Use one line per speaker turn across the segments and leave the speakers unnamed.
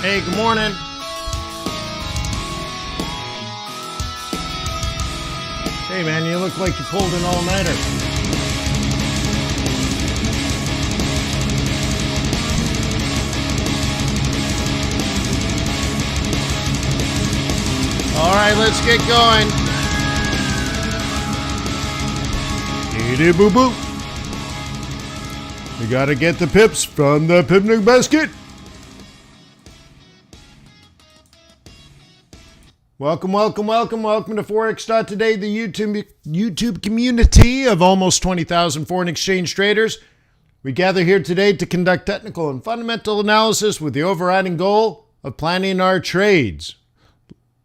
Hey, good morning. Hey, man, you look like you pulled an all-nighter. All right, let's get going. Eat boo boo. You gotta get the pips from the picnic basket. Welcome to Forex.Today, the YouTube community of almost 20,000 foreign exchange traders. We gather here today to conduct technical and fundamental analysis with the overriding goal of planning our trades.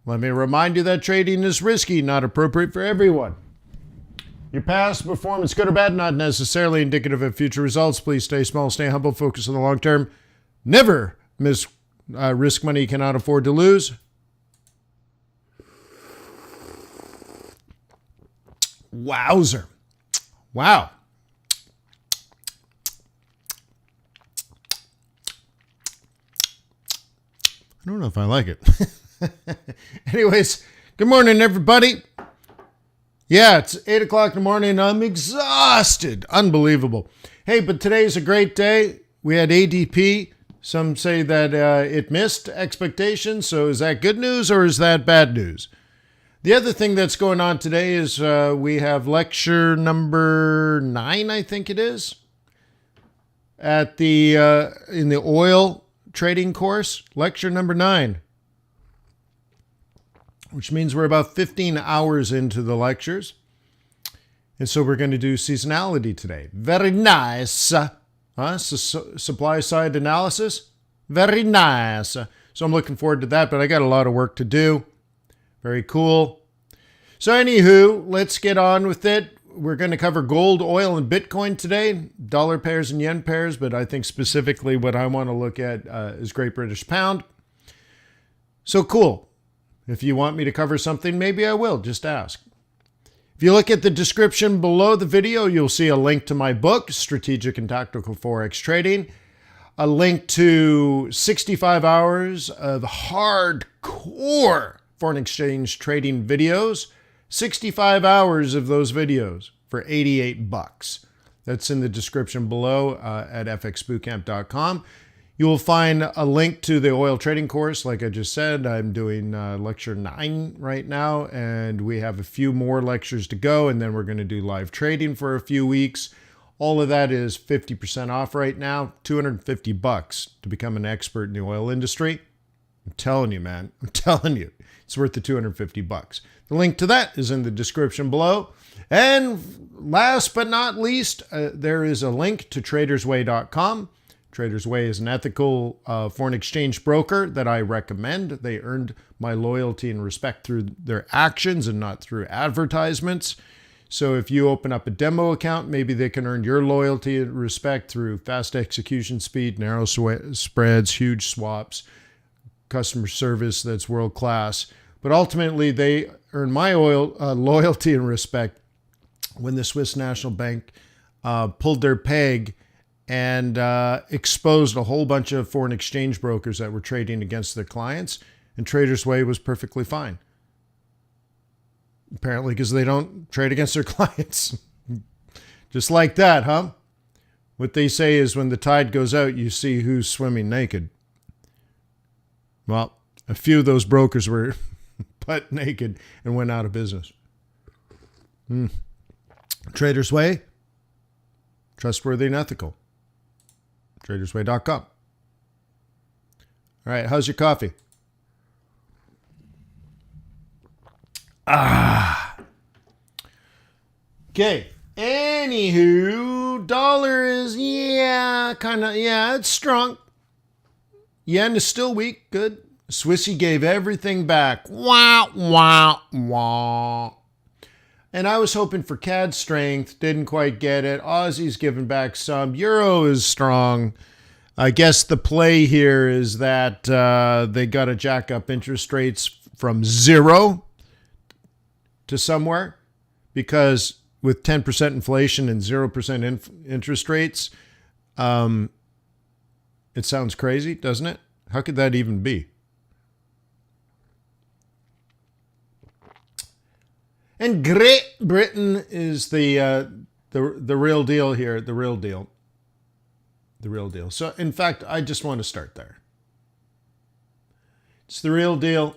Let me remind you that trading is risky, not appropriate for everyone. Your past performance, good or bad, not necessarily indicative of future results. Please stay small, stay humble, focus on the long term. Never risk money you cannot afford to lose. Wowzer. Wow. I don't know if I like it. Anyways, good morning, everybody. Yeah, it's 8 o'clock in the morning. I'm exhausted. Unbelievable. Hey, but today's a great day. We had ADP. Some say that it missed expectations. So is that good news or is that bad news? The other thing that's going on today is we have lecture number 9, I think it is, at the in the oil trading course, lecture number 9, which means we're about 15 hours into the lectures. And so we're going to do seasonality today. Very nice. Supply side analysis. Very nice. So I'm looking forward to that, but I got a lot of work to do. Very cool. So anywho, let's get on with it. We're going to cover gold, oil, and Bitcoin today. Dollar pairs and yen pairs, but I think specifically what I want to look at is Great British Pound. So cool. If you want me to cover something, maybe I will. Just ask. If you look at the description below the video, you'll see a link to my book, Strategic and Tactical Forex Trading. A link to 65 hours of hardcore foreign exchange trading videos. 65 hours of those videos for $88. That's in the description below at fxbootcamp.com. You will find a link to the oil trading course. Like I just said, I'm doing lecture 9 right now, and we have a few more lectures to go, and then we're going to do live trading for a few weeks. All of that is 50% off right now, $250 to become an expert in the oil industry. I'm telling you, man. I'm telling you. It's worth the $250. The link to that is in the description below. And last but not least, there is a link to tradersway.com. Traders Way is an ethical foreign exchange broker that I recommend. They earned my loyalty and respect through their actions and not through advertisements. So if you open up a demo account, maybe they can earn your loyalty and respect through fast execution speed, narrow spreads, huge swaps, customer service that's world class. But ultimately, they earn my loyalty and respect when the Swiss National Bank pulled their peg and exposed a whole bunch of foreign exchange brokers that were trading against their clients. And Traders Way was perfectly fine. Apparently, because they don't trade against their clients. Just like that, huh? What they say is when the tide goes out, you see who's swimming naked. Well, a few of those brokers were butt naked and went out of business. Traders Way, trustworthy and ethical. Tradersway.com. All right, how's your coffee? Okay. Anywho, dollar is, it's strong. Yen is still weak. Good. Swissy gave everything back. Wah, wah, wah. And I was hoping for CAD strength. Didn't quite get it. Aussie's giving back some. Euro is strong. I guess the play here is that they got to jack up interest rates from 0 to somewhere, because with 10% inflation and 0% interest rates, it sounds crazy, doesn't it? How could that even be? And Great Britain is the real deal here. The real deal. The real deal. So, in fact, I just want to start there. It's the real deal.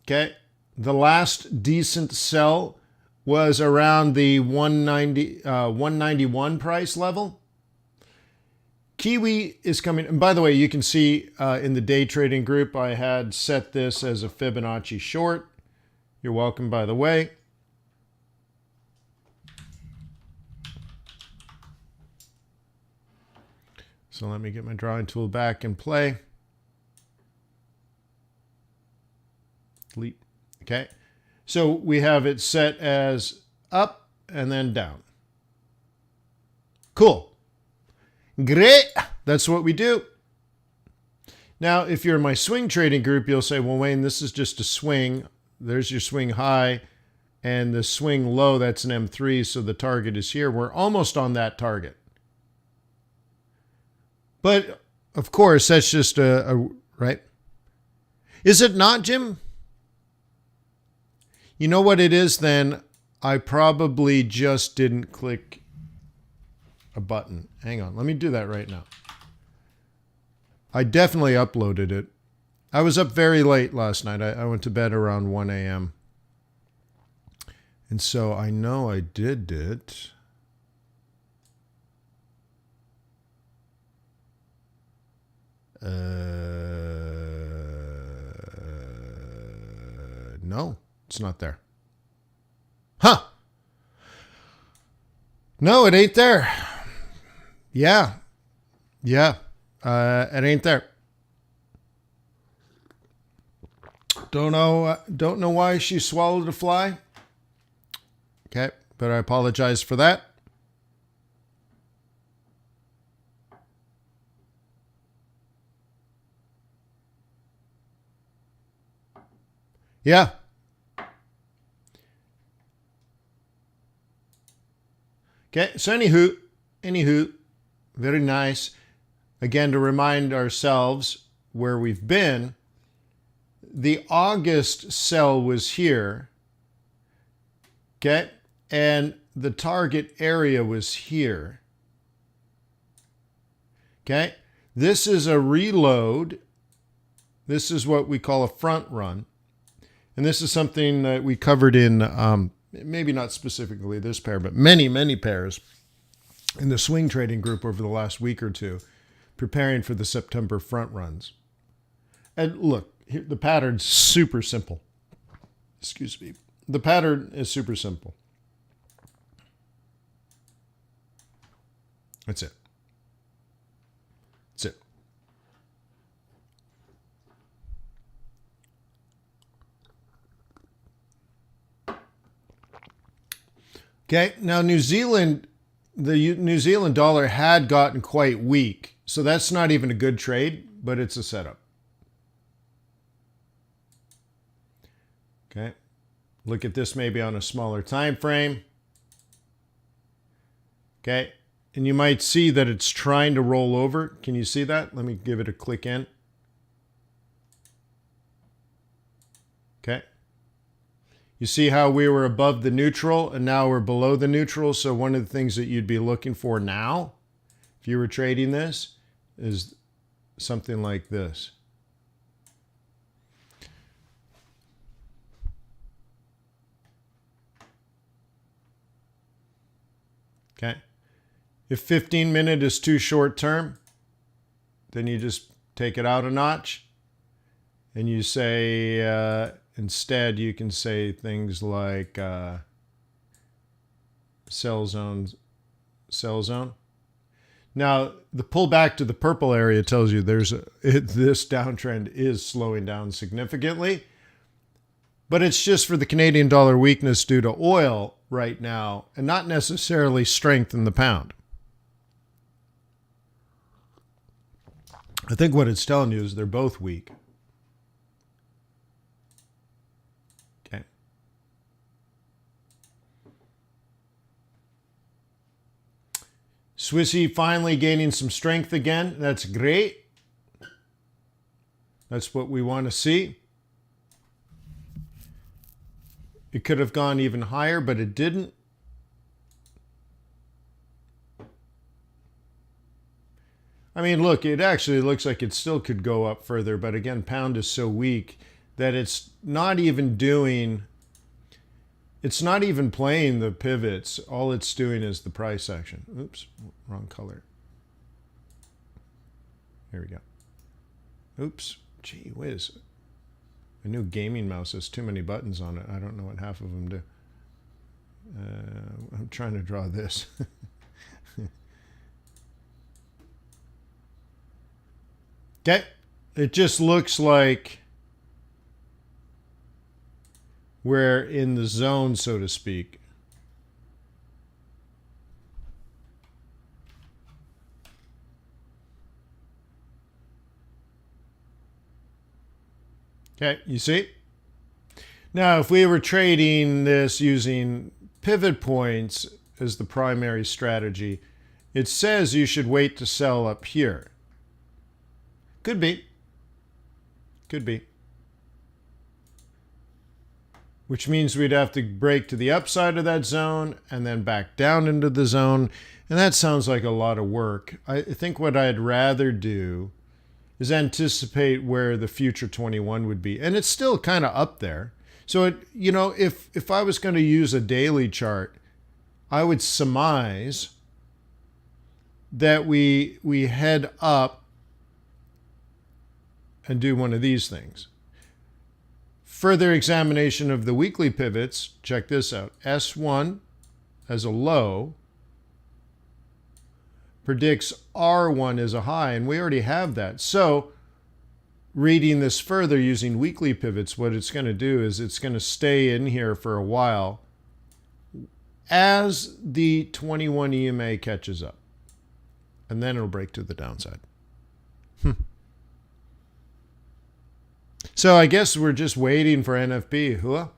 Okay. The last decent sell was around the 191 price level. Kiwi is coming. And by the way, you can see in the day trading group, I had set this as a Fibonacci short. You're welcome, by the way. So let me get my drawing tool back in play. Delete. Okay. So we have it set as up and then down. Cool. Great. That's what we do. Now, if you're in my swing trading group, you'll say, well, Wayne, this is just a swing. There's your swing high and the swing low. That's an M3. So the target is here. We're almost on that target. But of course, that's just right. Is it not, Jim? You know what it is then? I probably just didn't click a button. Hang on. Let me do that right now. I definitely uploaded it. I was up very late last night. I went to bed around 1 a.m. And so I know I did it. No, it's not there. Huh. No, it ain't there. Yeah. Yeah. It ain't there. Don't know why she swallowed a fly. Okay, but I apologize for that. Yeah. Okay, so anywho, very nice. Again, to remind ourselves where we've been, the August sell was here, okay? And the target area was here, okay? This is a reload. This is what we call a front run. And this is something that we covered in, maybe not specifically this pair, but many, many pairs in the swing trading group over the last week or two, preparing for the September front runs. And look, here, the pattern's super simple. Excuse me. The pattern is super simple. That's it. That's it. Okay, now New Zealand, the New Zealand dollar had gotten quite weak. So that's not even a good trade, but it's a setup. Okay, look at this maybe on a smaller time frame. Okay, and you might see that it's trying to roll over. Can you see that? Let me give it a click in. Okay. You see how we were above the neutral and now we're below the neutral. So one of the things that you'd be looking for now, if you were trading this, is something like this. Okay. If 15-minute is too short term, then you just take it out a notch and you say, instead, you can say things like sell zone. Now, the pullback to the purple area tells you this downtrend is slowing down significantly, but it's just for the Canadian dollar weakness due to oil right now and not necessarily strength in the pound. I think what it's telling you is they're both weak. Swissy finally gaining some strength again. That's great. That's what we want to see. It could have gone even higher, but it didn't. I mean, look, it actually looks like it still could go up further, but again, pound is so weak that it's not even doing, it's not even playing the pivots. All it's doing is the price action. Oops, wrong color. Here we go. Oops, gee whiz. A new gaming mouse has too many buttons on it. I don't know what half of them do. I'm trying to draw this. Okay, it just looks like we're in the zone, so to speak. Okay, you see? Now, if we were trading this using pivot points as the primary strategy, it says you should wait to sell up here. Could be. Could be. Which means we'd have to break to the upside of that zone and then back down into the zone. And that sounds like a lot of work. I think what I'd rather do is anticipate where the future 21 would be. And it's still kind of up there. So, if I was going to use a daily chart, I would surmise that we head up and do one of these things. Further examination of the weekly pivots, check this out. S1 as a low predicts R1 as a high, and we already have that. So reading this further using weekly pivots, what it's going to do is it's going to stay in here for a while as the 21 EMA catches up. And then it'll break to the downside. So I guess we're just waiting for NFP. Huh?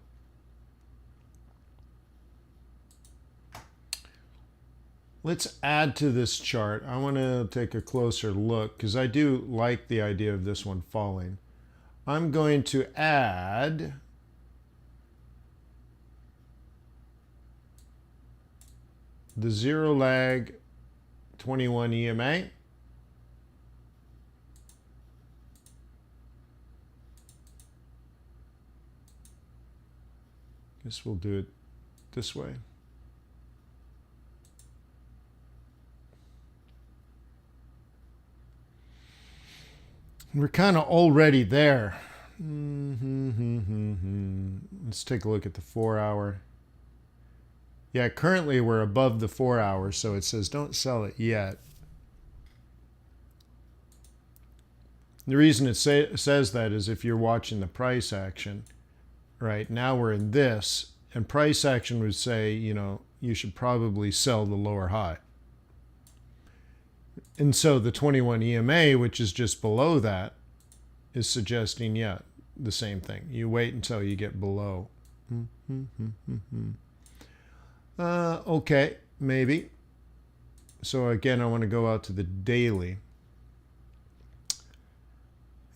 Let's add to this chart. I want to take a closer look because I do like the idea of this one falling. I'm going to add the zero lag 21 EMA. Guess we'll do it this way. We're kind of already there. Let's take a look at the 4 hour. Yeah, currently we're above the 4 hours, so it says don't sell it yet. The reason it says that is if you're watching the price action, right? Now we're in this, and price action would say, you should probably sell the lower high. And so the 21 EMA, which is just below that, is suggesting, yeah, the same thing. You wait until you get below. Okay, maybe. So again, I want to go out to the daily.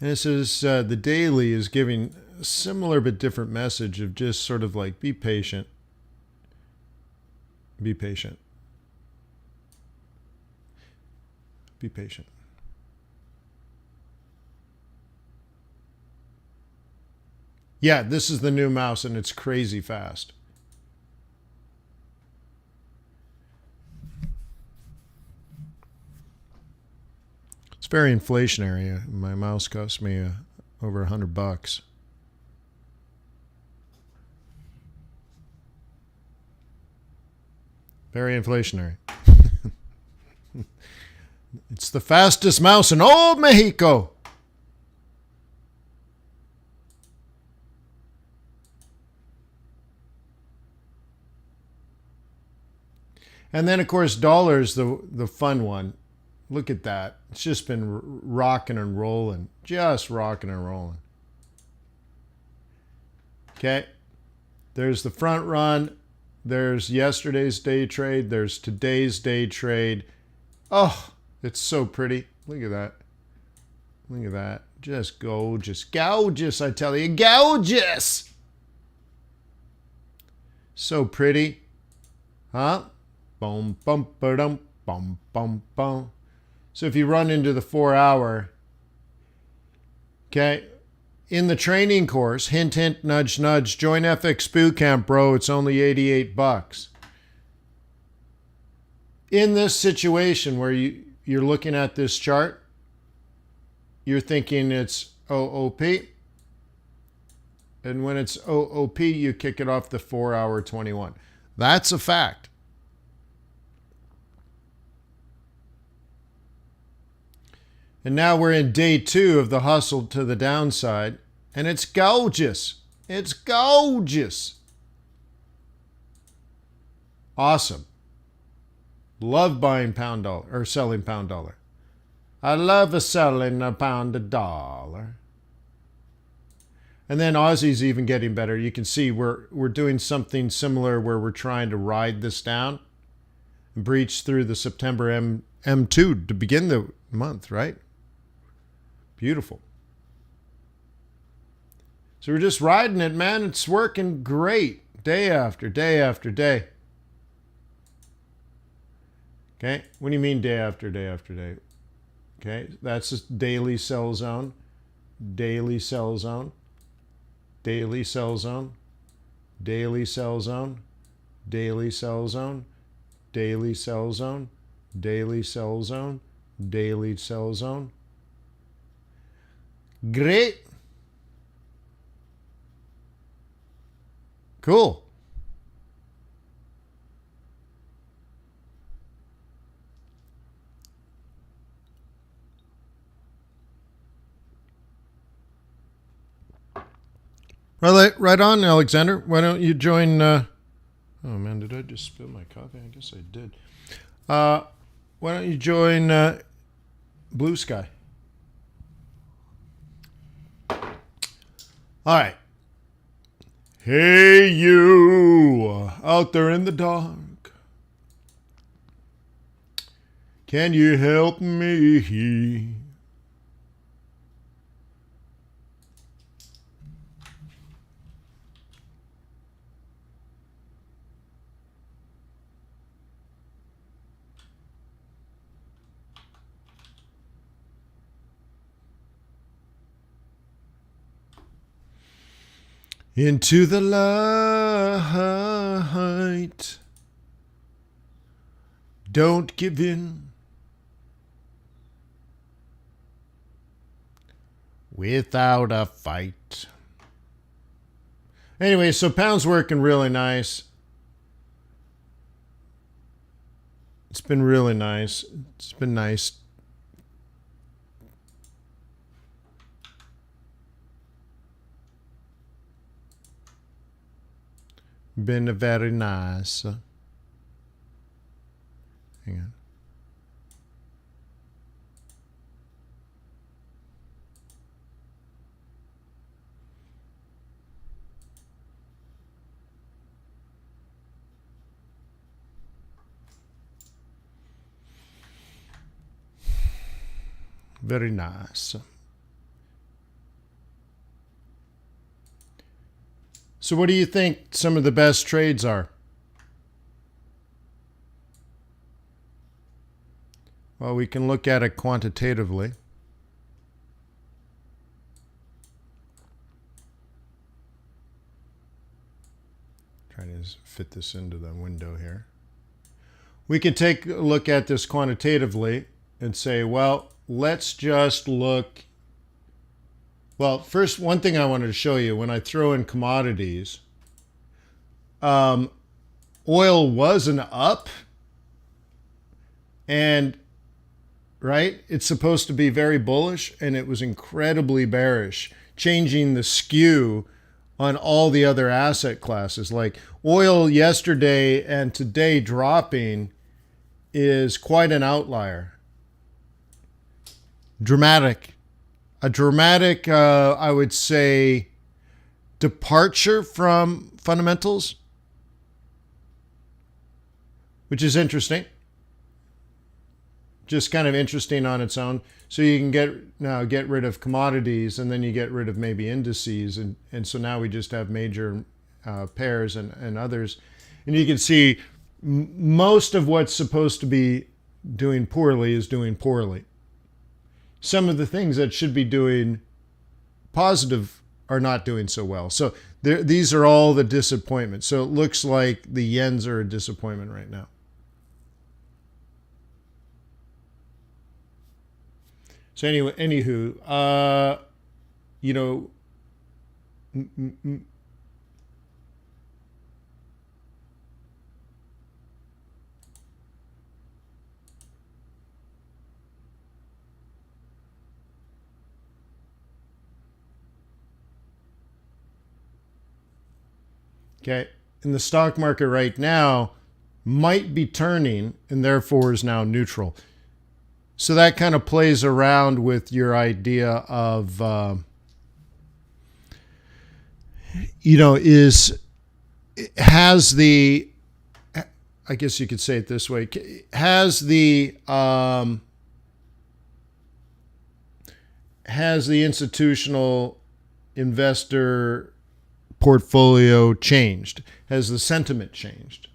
And it says the daily is giving a similar but different message of just sort of like, be patient. Be patient. Be patient. Yeah, this is the new mouse and it's crazy fast. It's very inflationary. My mouse cost me over $100. Very inflationary. It's the fastest mouse in all Mexico. And then, of course, dollars, the fun one. Look at that. It's just been rocking and rolling. Just rocking and rolling. Okay. There's the front run. There's yesterday's day trade. There's today's day trade. Oh, it's so pretty. Look at that. Look at that. Just gorgeous. Gorgeous, I tell you. Gorgeous! So pretty. Huh? Boom, bum, ba-dum, bum, bum, bum. So if you run into the 4 hour, okay, in the training course, hint, hint, nudge, nudge, join FX Bootcamp, bro. It's only $88. In this situation where you're looking at this chart, you're thinking it's OOP. And when it's OOP, you kick it off the 4 hour 21. That's a fact. And now we're in day 2 of the hustle to the downside. And it's gorgeous. It's gorgeous. Awesome. Love buying pound dollar or selling pound dollar. I love selling a pound a dollar. And then Aussie's even getting better. You can see we're doing something similar where we're trying to ride this down and breach through the September M2 to begin the month, right? Beautiful. So we're just riding it, man. It's working great day after day after day. Okay, what do you mean day after day after day? Okay, that's a daily sell zone, daily sell zone, daily sell zone, daily sell zone, daily sell zone, daily sell zone, daily sell zone, daily sell zone. Great. Cool. Right on, Alexander. Why don't you join... oh, man, did I just spill my coffee? I guess I did. Why don't you join Blue Sky? All right. Hey, you out there in the dark. Can you help me? Into the light. Don't give in. Without a fight. Anyway, so pound's working really nice. It's been really nice. It's been nice. Been very nice. Hang on. Very nice. So what do you think some of the best trades are? Well, we can look at it quantitatively. Trying to fit this into the window here. We can take a look at this quantitatively and say, well, let's just look. Well, first, one thing I wanted to show you, when I throw in commodities, oil was an up, and right, it's supposed to be very bullish, and it was incredibly bearish, changing the skew on all the other asset classes. Like oil yesterday and today dropping is quite an outlier. Dramatic. A dramatic, I would say, departure from fundamentals, which is interesting. just kind of interesting on its own. So you can get rid of commodities, and then you get rid of maybe indices, and so now we just have major pairs and others, and you can see most of what's supposed to be doing poorly is doing poorly. Some of the things that should be doing positive are not doing so well. So these are all the disappointments. So it looks like the yens are a disappointment right now. So anyway, anywho, you know, okay, in the stock market right now might be turning and therefore is now neutral. So that kind of plays around with your idea of, has the, I guess you could say it this way, has the institutional investor portfolio changed? Has the sentiment changed?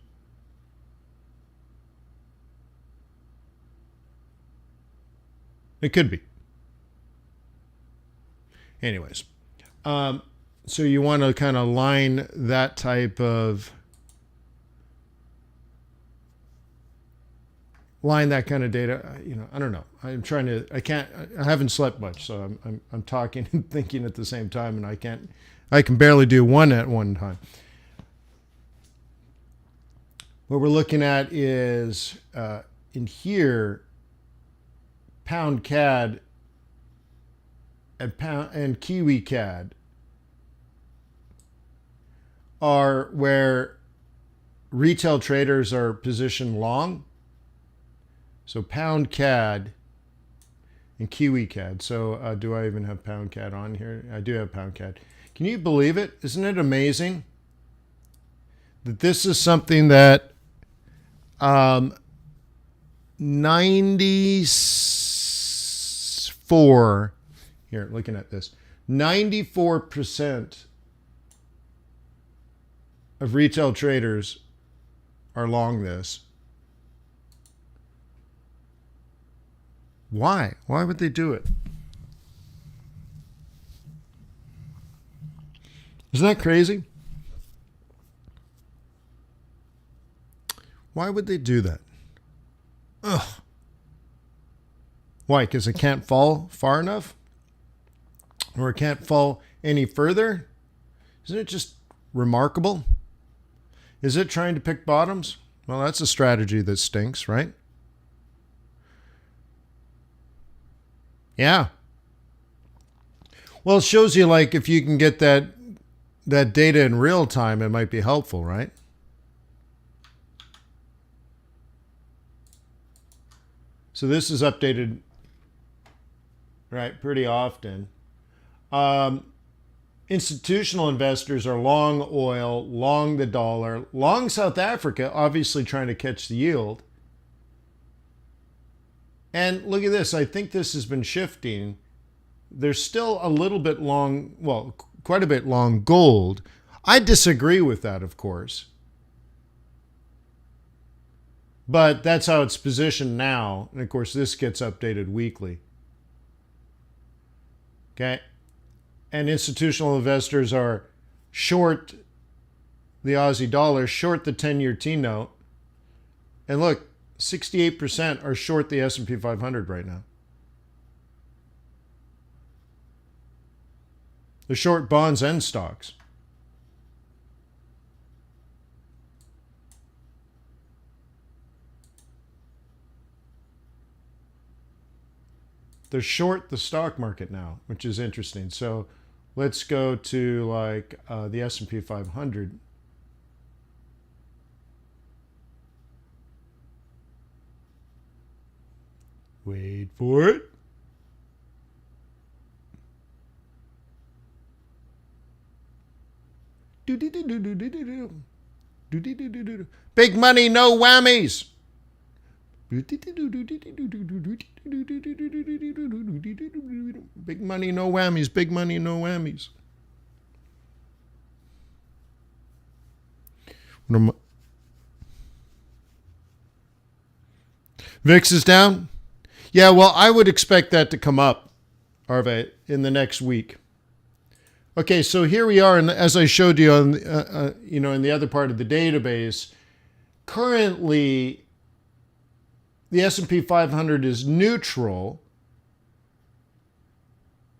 It could be. Anyways, so you want to kind of line that type of kind of data. I don't know. I haven't slept much, so I'm talking and thinking at the same time, and I can barely do one at one time. What we're looking at is in here, pound CAD and Kiwi CAD are where retail traders are positioned long. So pound CAD and Kiwi CAD. So do I even have pound CAD on here? I do have pound CAD. Can you believe it? Isn't it amazing that this is something that 94, here, looking at this, 94% of retail traders are long this. Why? Why would they do it? Isn't that crazy? Why would they do that? Ugh. Why? Because it can't fall far enough? Or it can't fall any further? Isn't it just remarkable? Is it trying to pick bottoms? Well, that's a strategy that stinks, right? Yeah. Well, it shows you, like, if you can get that data in real time, it might be helpful, right? So this is updated, right, pretty often. Institutional investors are long oil, long the dollar, long South Africa, obviously trying to catch the yield. And look at this. I think this has been shifting. There's still a little bit long, well, quite a bit long gold. I disagree with that, of course. But that's how it's positioned now. And of course, this gets updated weekly. Okay. And institutional investors are short the Aussie dollar, short the 10-year T-note. And look, 68% are short the S&P 500 right now. They're short bonds and stocks. They're short the stock market now, which is interesting. So let's go to like the S&P 500. Wait for it. Big money, no whammies. Big money, no whammies. Big money, no whammies. VIX is down? Yeah, well, I would expect that to come up, Arve, in the next week. Okay, so here we are, and as I showed you on, in the other part of the database, currently the S&P 500 is neutral.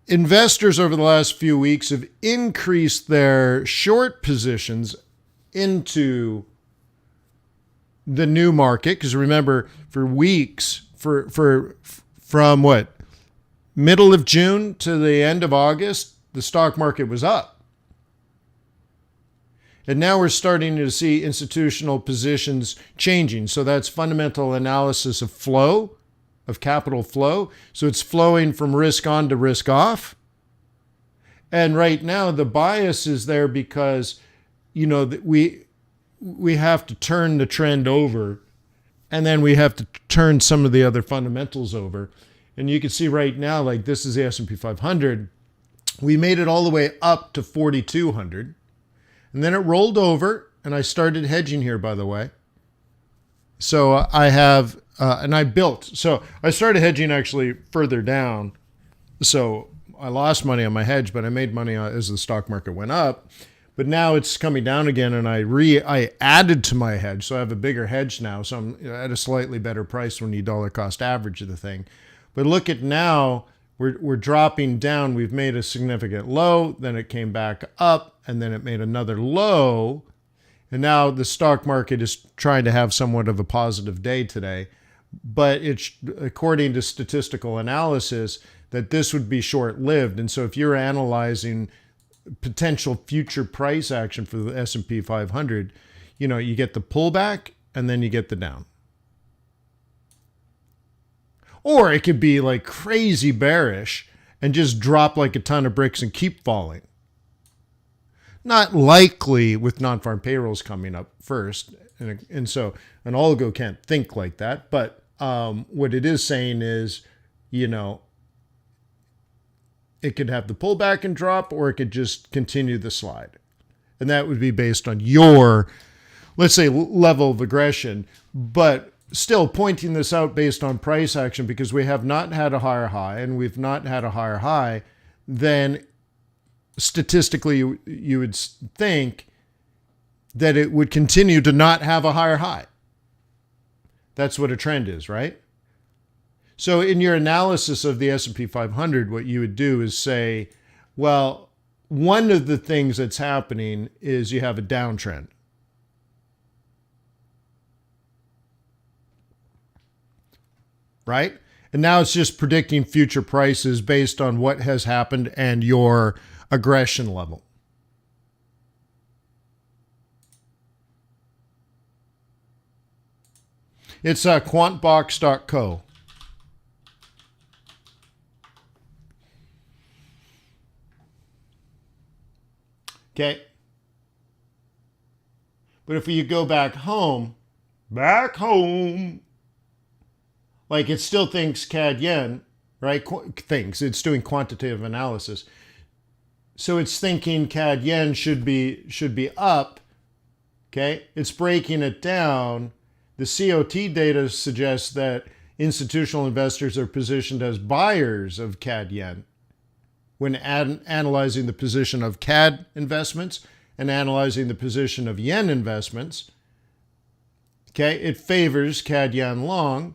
Investors over the last few weeks have increased their short positions into the new market, because remember, for weeks, from what, middle of June to the end of August, the stock market was up. And now we're starting to see institutional positions changing. So that's fundamental analysis of flow, of capital flow. So it's flowing from risk on to risk off. And right now the bias is there because, we have to turn the trend over, and then we have to turn some of the other fundamentals over. And you can see right now, like this is the S&P 500. We made it all the way up to 4,200. And then it rolled over, and I started hedging here, by the way. So I have, and I built. So I started hedging actually further down. So I lost money on my hedge, but I made money as the stock market went up. But now it's coming down again, and I added to my hedge. So I have a bigger hedge now. So I'm at a slightly better price when you dollar cost average of the thing. But look at now, we're dropping down. We've made a significant low, then it came back up, and then it made another low. And now the stock market is trying to have somewhat of a positive day today. But it's, according to statistical analysis, that this would be short-lived. And so if you're analyzing potential future price action for the S&P 500, you get the pullback and then you get the down. Or it could be like crazy bearish and just drop like a ton of bricks and keep falling. Not likely with non-farm payrolls coming up first. And so an algo can't think like that. But what it is saying is, it could have the pullback and drop, or it could just continue the slide. And that would be based on your, let's say, level of aggression. But still pointing this out based on price action, because we have not had a higher high and we've not had a higher high, then statistically you would think that it would continue to not have a higher high. That's what a trend is, right? So in your analysis of the S&P 500, what you would do is say, well, one of the things that's happening is you have a downtrend. Right? And now it's just predicting future prices based on what has happened and your aggression level. It's quantbox.co. Okay. But if you go back home, like it still thinks CAD yen, right? It's doing quantitative analysis. So it's thinking CAD yen should be up. Okay. It's breaking it down. The COT data suggests that institutional investors are positioned as buyers of CAD yen when analyzing the position of CAD investments and analyzing the position of yen investments. Okay, it favors CAD yen long.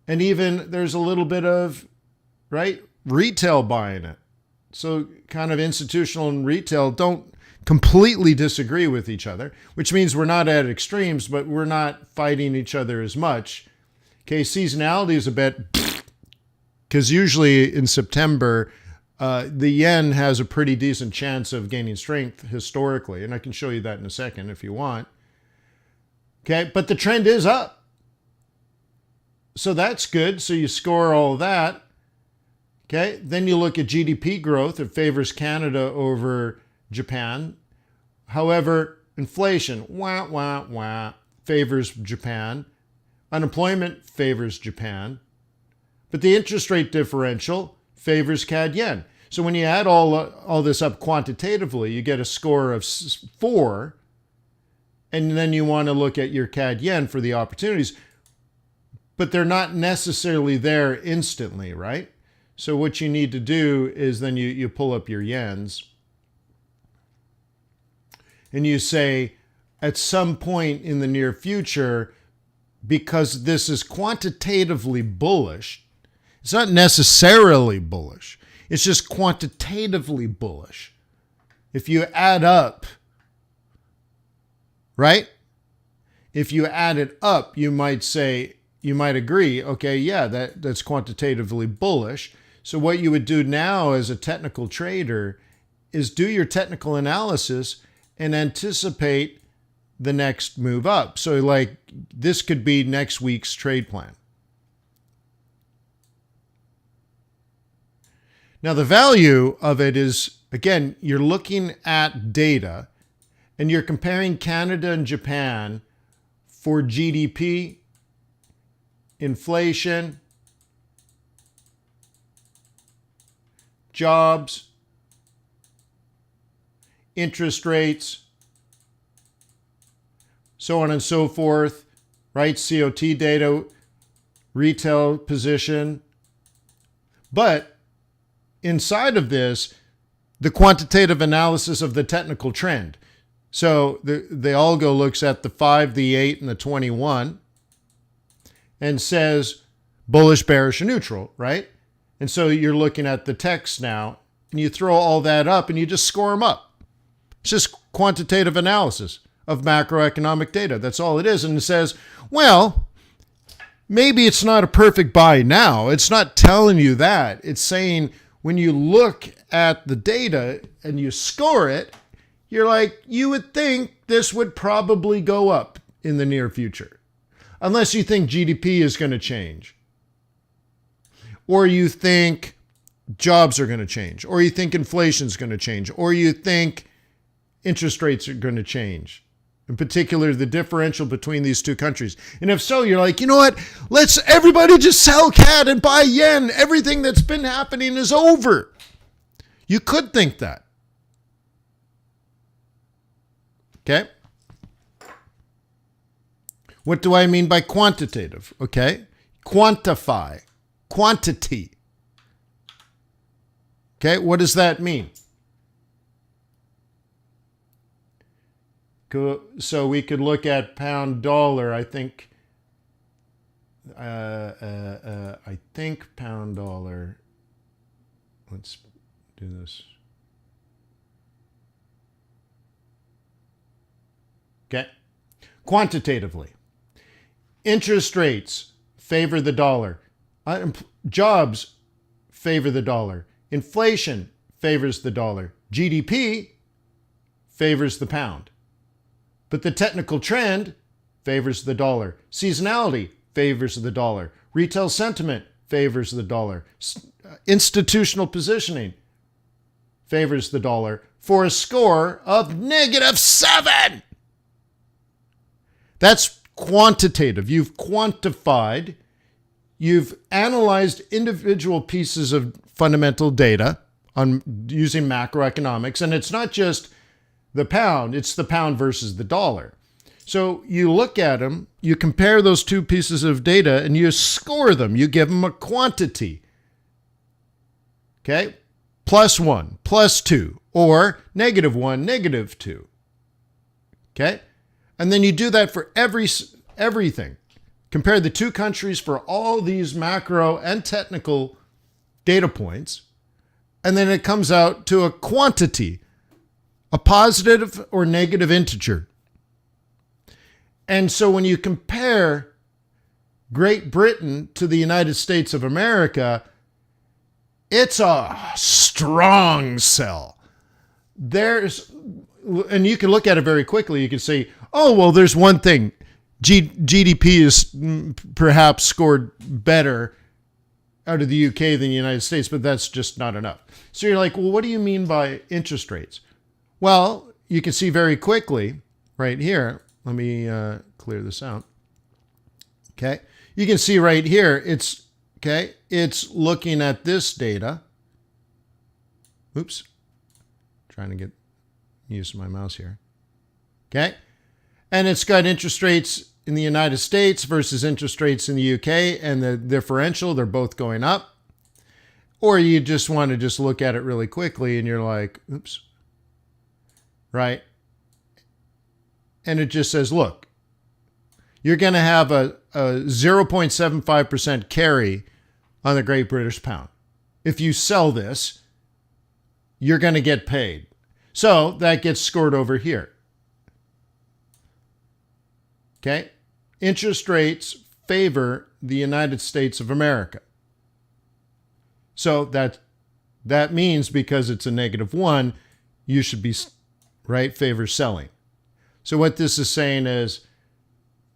And even there's a little bit of, retail buying it. So kind of institutional and retail don't completely disagree with each other, which means we're not at extremes, but we're not fighting each other as much. Okay, seasonality is a bit, because usually in September, the yen has a pretty decent chance of gaining strength historically, and I can show you that in a second if you want. Okay, but the trend is up. So that's good. So you score all that. Okay, then you look at GDP growth. It favors Canada over Japan. However, inflation, favors Japan. Unemployment favors Japan, but the interest rate differential favors CAD yen. So when you add all this up quantitatively, you get a score of 4, and then you want to look at your CAD yen for the opportunities, but they're not necessarily there instantly, right? So what you need to do is then you pull up your yens and you say, at some point in the near future, because this is quantitatively bullish, it's not necessarily bullish, it's just quantitatively bullish. If you add up, right? If you add it up, you might say, you might agree, okay, yeah, that's quantitatively bullish. So what you would do now as a technical trader is do your technical analysis and anticipate the next move up. So like this could be next week's trade plan. Now the value of it is, again, you're looking at data and you're comparing Canada and Japan for GDP, inflation, jobs, interest rates, so on and so forth, right? COT data, retail position. But inside of this, the quantitative analysis of the technical trend. So the algo looks at the 5, the 8, and the 21 and says bullish, bearish, and neutral, right? And so you're looking at the text now, and you throw all that up and you just score them up. It's just quantitative analysis of macroeconomic data. That's all it is. And it says, well, maybe it's not a perfect buy now. It's not telling you that. It's saying when you look at the data and you score it, you're like, you would think this would probably go up in the near future. Unless you think GDP is going to change. Or you think jobs are going to change. Or you think inflation is going to change. Or you think interest rates are going to change. In particular, the differential between these two countries. And if so, you're like, you know what? Let's everybody just sell CAD and buy yen. Everything that's been happening is over. You could think that. Okay? What do I mean by quantitative? Okay? Quantify. Quantity. Okay? What does that mean? So we could look at pound dollar. I think pound dollar. Let's do this. Okay. Quantitatively, interest rates favor the dollar. Jobs favor the dollar. Inflation favors the dollar. GDP favors the pound. But the technical trend favors the dollar. Seasonality favors the dollar. Retail sentiment favors the dollar. Institutional positioning favors the dollar for a score of -7. That's quantitative. You've quantified. You've analyzed individual pieces of fundamental data on using macroeconomics. And it's not just the pound, it's the pound versus the dollar. So you look at them, you compare those two pieces of data, and you score them. You give them a quantity. Okay? +1, +2, or -1, -2. Okay? And then you do that for everything. Compare the two countries for all these macro and technical data points, and then it comes out to a quantity, a positive or negative integer. And so when you compare Great Britain to the United States of America, it's a strong sell. And you can look at it very quickly. You can say, oh, well, there's one thing. GDP is perhaps scored better out of the UK than the United States, but that's just not enough. So you're like, well, what do you mean by interest rates? Well, you can see very quickly right here. Let me clear this out. Okay. You can see right here, it's looking at this data. Oops. Trying to get used to my mouse here. Okay. And it's got interest rates in the United States versus interest rates in the UK, and the differential, they're both going up. Or you just want to just look at it really quickly and you're like, oops. Right. And it just says, look, you're going to have a 0.75% carry on the Great British Pound. If you sell this, you're going to get paid. So that gets scored over here. Okay? Interest rates favor the United States of America. So that means because it's a -1, you should be, right, favor selling. So what this is saying is,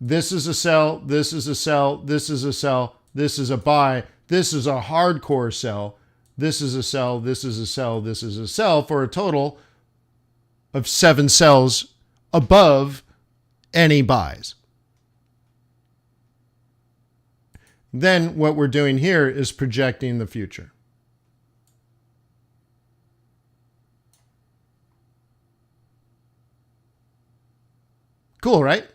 this is a sell, this is a sell, this is a sell, this is a buy, this is a hardcore sell, this is a sell, this is a sell, this is a sell, for a total of 7 sells above any buys. Then what we're doing here is projecting the future. Cool, right?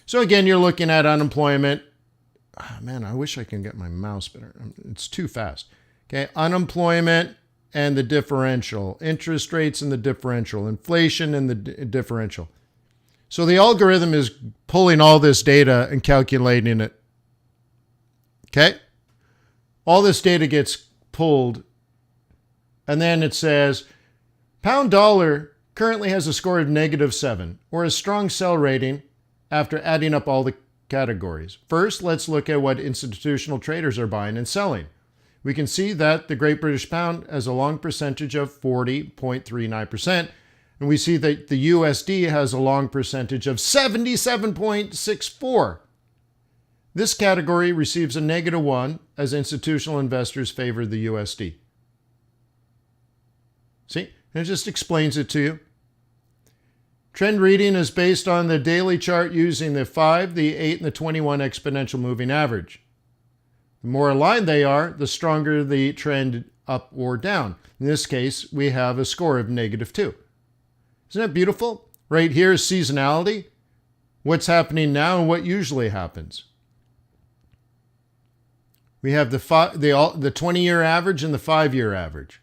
So again, you're looking at unemployment. Oh, man, I wish I can get my mouse better. It's too fast. Okay, unemployment and the differential, interest rates and the differential, inflation and the differential. So the algorithm is pulling all this data and calculating it. Okay? All this data gets pulled, and then it says, pound dollar currently has a score of -7, or a strong sell rating after adding up all the categories. First, let's look at what institutional traders are buying and selling. We can see that the Great British Pound has a long percentage of 40.39%, and we see that the USD has a long percentage of 77.64%. This category receives a -1 as institutional investors favor the USD. See? And it just explains it to you. Trend reading is based on the daily chart using the 5, the 8, and the 21 exponential moving average. The more aligned they are, the stronger the trend up or down. In this case, we have a score of -2. Isn't that beautiful? Right here is seasonality. What's happening now and what usually happens. We have the 20-year average and the 5-year average.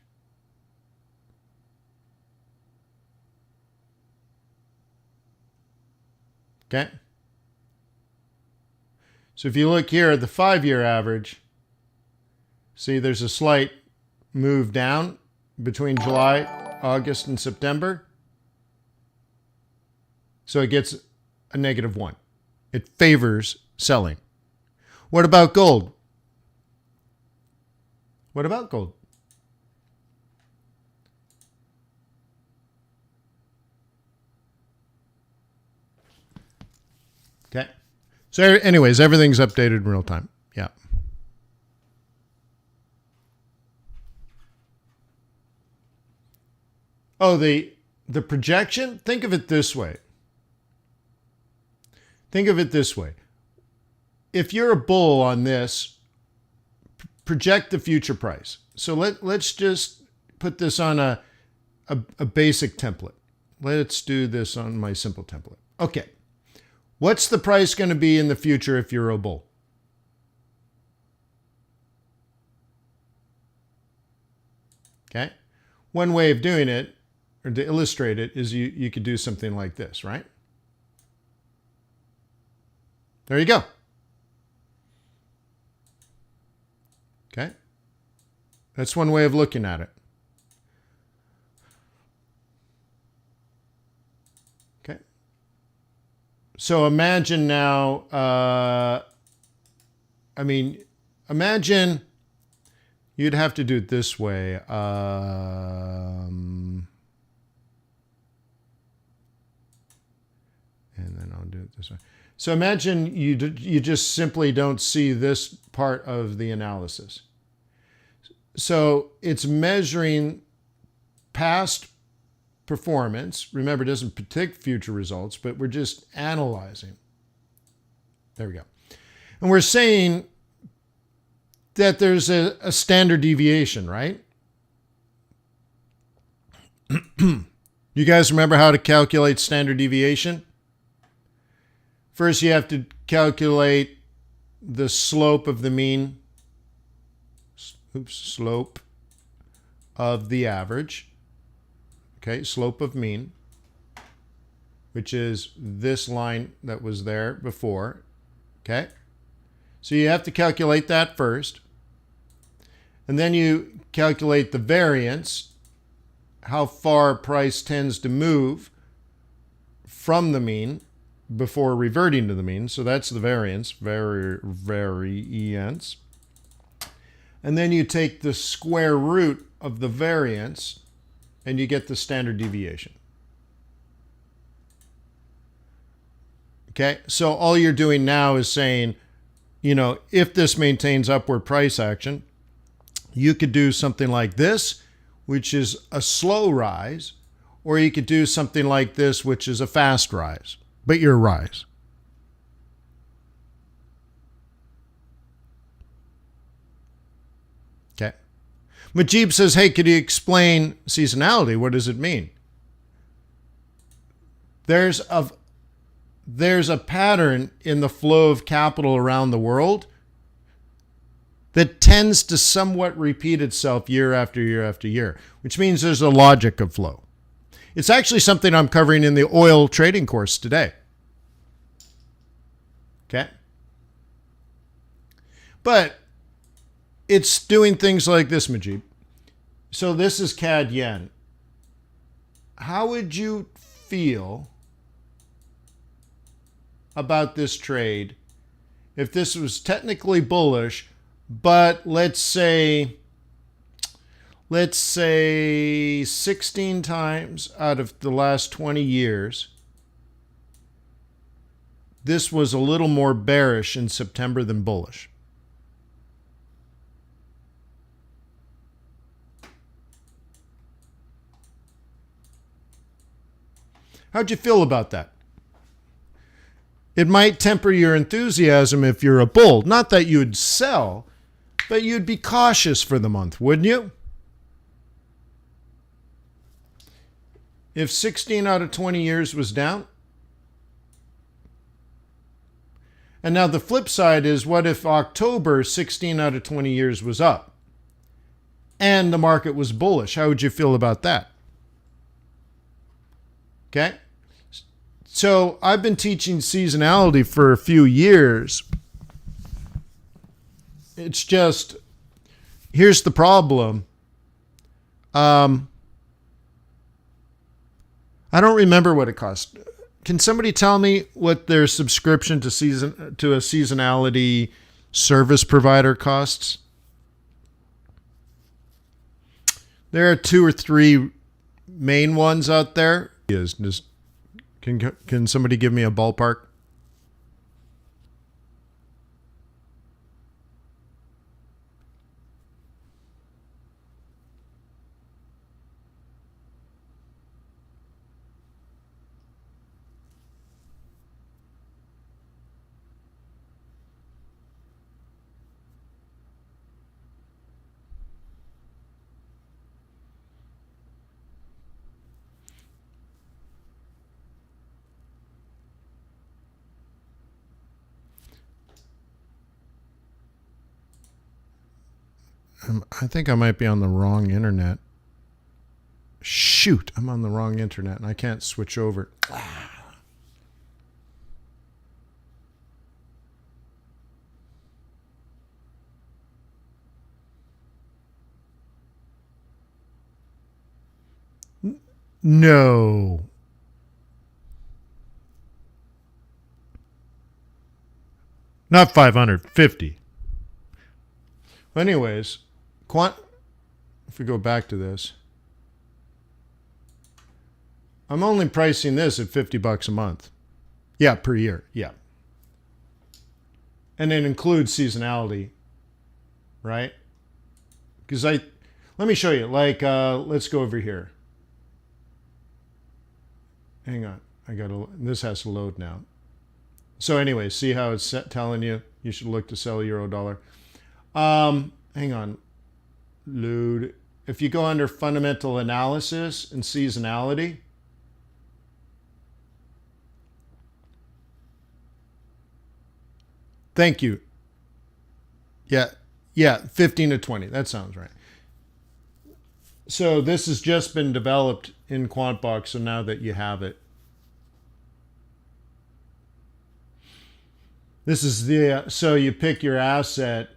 Okay? So if you look here at the 5-year average, see there's a slight move down between July, August, and September. So it gets a -1. It favors selling. What about gold? What about gold? Okay. So anyways, everything's updated in real time. Yeah. Oh, the projection? Think of it this way. Think of it this way. If you're a bull on this, project the future price. So let's just put this on a basic template. Let's do this on my simple template. Okay. What's the price going to be in the future if you're a bull? Okay. One way of doing it, or to illustrate it, is you could do something like this, right? There you go. Okay. That's one way of looking at it. Okay. So imagine now, imagine you'd have to do it this way. And then I'll do it this way. So imagine you just simply don't see this part of the analysis. So it's measuring past performance. Remember, it doesn't predict future results, but we're just analyzing. There we go. And we're saying that there's a standard deviation, right? You guys remember how to calculate standard deviation? First, you have to calculate the slope of the mean. Slope of the average. Okay, slope of mean, which is this line that was there before. Okay, so you have to calculate that first. And then you calculate the variance, how far price tends to move from the mean before reverting to the mean. So that's the variance, variance. And then you take the square root of the variance and you get the standard deviation. Okay, so all you're doing now is saying, you know, if this maintains upward price action, you could do something like this, which is a slow rise, or you could do something like this, which is a fast rise, but you're a rise. Okay. Majib says, hey, could you explain seasonality? What does it mean? There's a pattern in the flow of capital around the world that tends to somewhat repeat itself year after year after year, which means there's a logic of flow. It's actually something I'm covering in the oil trading course today. Okay? But it's doing things like this, Majib. So this is CAD yen. How would you feel about this trade if this was technically bullish, but let's say 16 times out of the last 20 years, this was a little more bearish in September than bullish? How'd you feel about that? It might temper your enthusiasm if you're a bull. Not that you'd sell, but you'd be cautious for the month, wouldn't you? If 16 out of 20 years was down. And now the flip side is, what if October 16 out of 20 years was up and the market was bullish? How would you feel about that? Okay. So I've been teaching seasonality for a few years. It's just, here's the problem. I don't remember what it cost. Can somebody tell me what their subscription to a seasonality service provider costs? There are 2 or 3 main ones out there. Can somebody give me a ballpark? I think I might be on the wrong internet. Shoot, I'm on the wrong internet and I can't switch over. No. Not 550. Anyways, Quant, if we go back to this, I'm only pricing this at $50 a month. Yeah, per year. Yeah. And it includes seasonality, right? Because let me show you. Like, let's go over here. Hang on. This has to load now. So anyway, see how it's telling you you should look to sell euro dollar. Hang on. Load. If you go under fundamental analysis and seasonality, thank you. Yeah, 15 to 20. That sounds right. So this has just been developed in QuantBox, so now that you have it. This is the, so you pick your asset.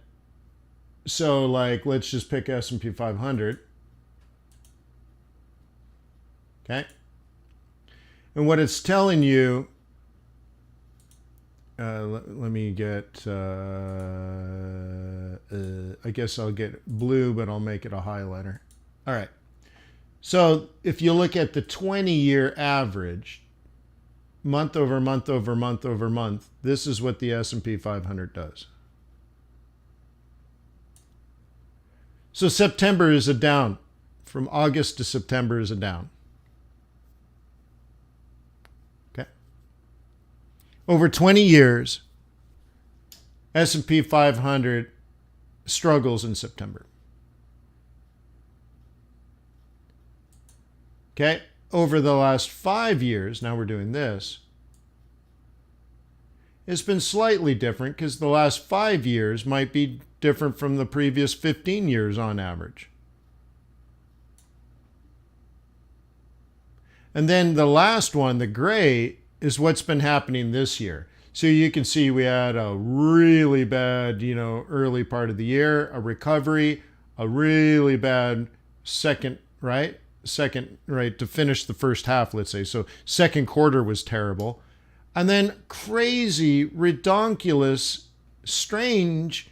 So like, let's just pick S&P 500. Okay. And what it's telling you, let me get, I guess I'll get blue, but I'll make it a highlighter. All right. So if you look at the 20-year average, month over month over month over month, this is what the S&P 500 does. So September is a down. From August to September is a down. Okay. Over 20 years, S&P 500 struggles in September. Okay. Over the last 5 years, now we're doing this, it's been slightly different because the last 5 years might be different from the previous 15 years on average. And then the last one, the gray, is what's been happening this year. So you can see we had a really bad, early part of the year, a recovery, a really bad second, right, to finish the first half, let's say. So second quarter was terrible. And then crazy, redonkulous, strange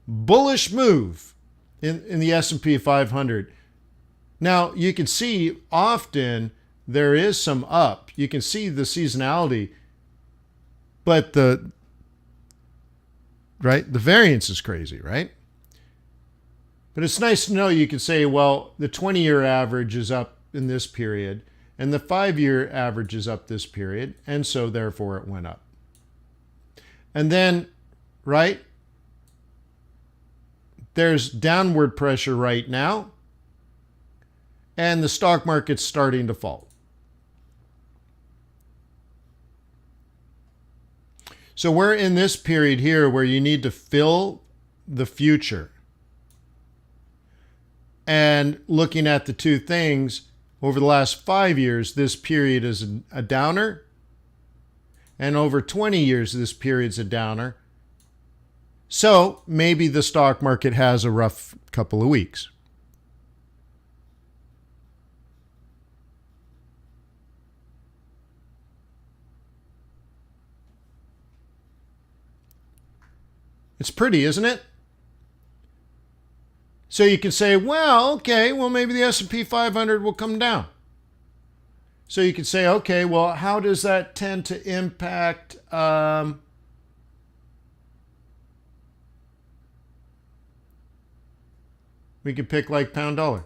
bullish move in the S&P 500. Now, you can see often there is some up. You can see the seasonality, but the variance is crazy, right? But it's nice to know you can say, well, the 20-year average is up in this period, and the 5-year average is up this period, and so therefore it went up. And then, right, there's downward pressure right now, and the stock market's starting to fall. So we're in this period here where you need to fill the future. And looking at the two things, over the last 5 years, this period is a downer. And over 20 years, this period's a downer. So maybe the stock market has a rough couple of weeks. It's pretty, isn't it? So you can say, well, okay, well, maybe the S&P 500 will come down. So you can say, okay, well, how does that tend to impact we could pick like pound dollar.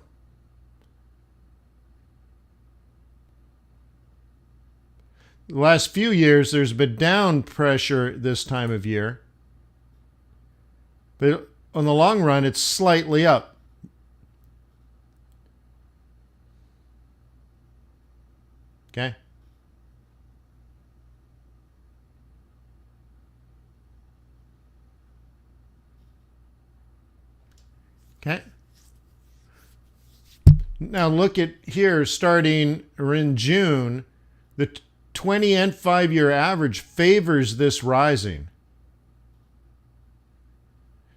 The last few years, there's been down pressure this time of year. But on the long run, it's slightly up. Okay. Okay. Now look at here, starting in June, the 20 and 5-year average favors this rising.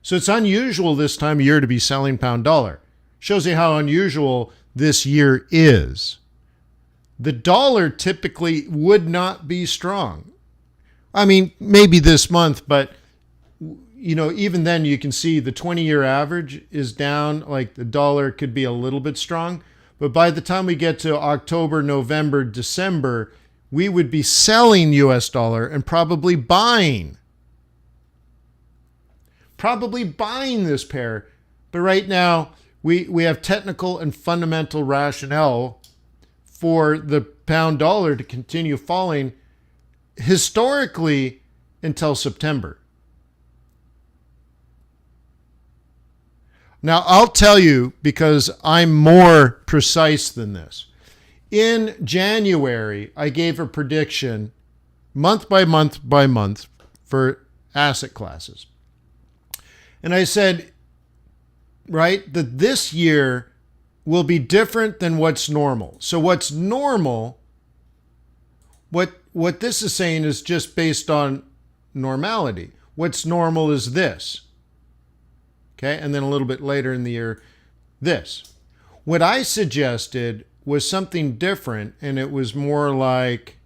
So it's unusual this time of year to be selling pound dollar. Shows you how unusual this year is. The dollar typically would not be strong. I mean, maybe this month, but even then you can see the 20-year average is down, like the dollar could be a little bit strong. But by the time we get to October, November, December, we would be selling US dollar and probably buying this pair. But right now, we have technical and fundamental rationale for the pound dollar to continue falling. historically until September. Now, I'll tell you because I'm more precise than this. In January, I gave a prediction month by month by month for asset classes. And I said, right, that this year will be different than what's normal. So what's normal, what this is saying is just based on normality. What's normal is this. Okay, and then a little bit later in the year, this. What I suggested was something different, and it was more like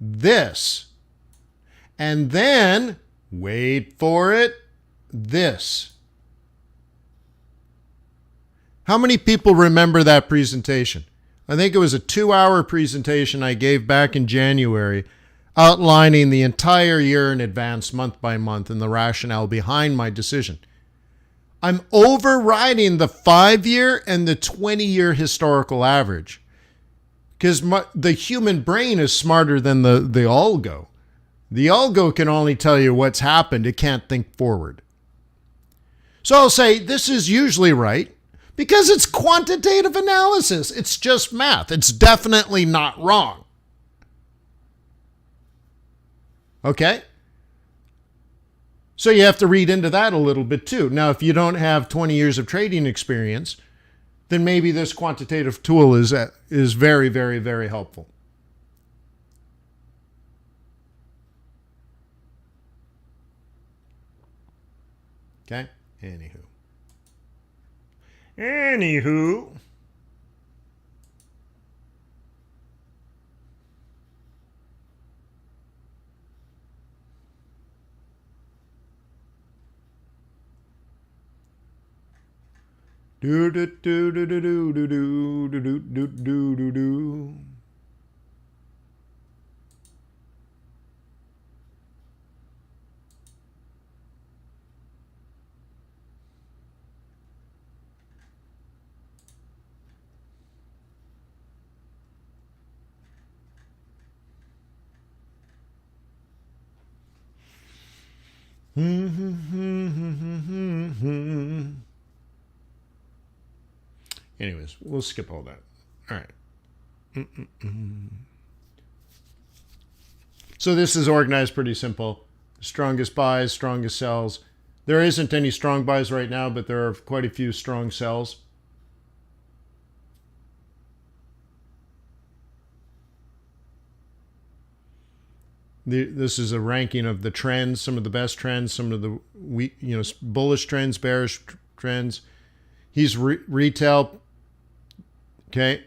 this. And then, wait for it, this. How many people remember that presentation? I think it was a 2-hour presentation I gave back in January, outlining the entire year in advance, month by month, and the rationale behind my decision. I'm overriding the 5-year and the 20-year historical average because the human brain is smarter than the algo. The algo can only tell you what's happened. It can't think forward. So I'll say this is usually right because it's quantitative analysis. It's just math. It's definitely not wrong. Okay? So you have to read into that a little bit too. Now, if you don't have 20 years of trading experience, then maybe this quantitative tool is very, very, very helpful. Okay? Anywho. Do do do do do do do do do do do do do. Anyways, we'll skip all that. All right. So this is organized pretty simple. Strongest buys, strongest sells. There isn't any strong buys right now, but there are quite a few strong sells. This is a ranking of the trends, some of the best trends, some of the bullish trends, bearish trends. He's retail. Okay.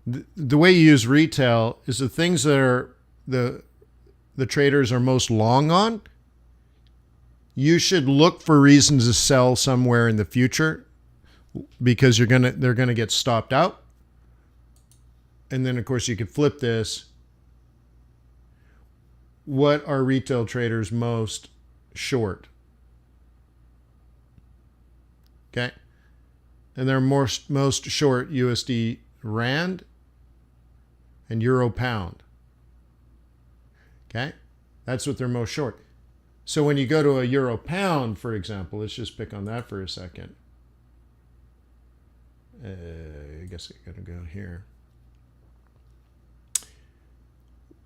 The way you use retail is the things that are the traders are most long on. You should look for reasons to sell somewhere in the future because they're gonna get stopped out. And then of course you could flip this. What are retail traders most short? Okay. And they're most short USD Rand and Euro Pound. Okay? That's what they're most short. So when you go to a Euro Pound, for example, let's just pick on that for a second. I guess I gotta go here.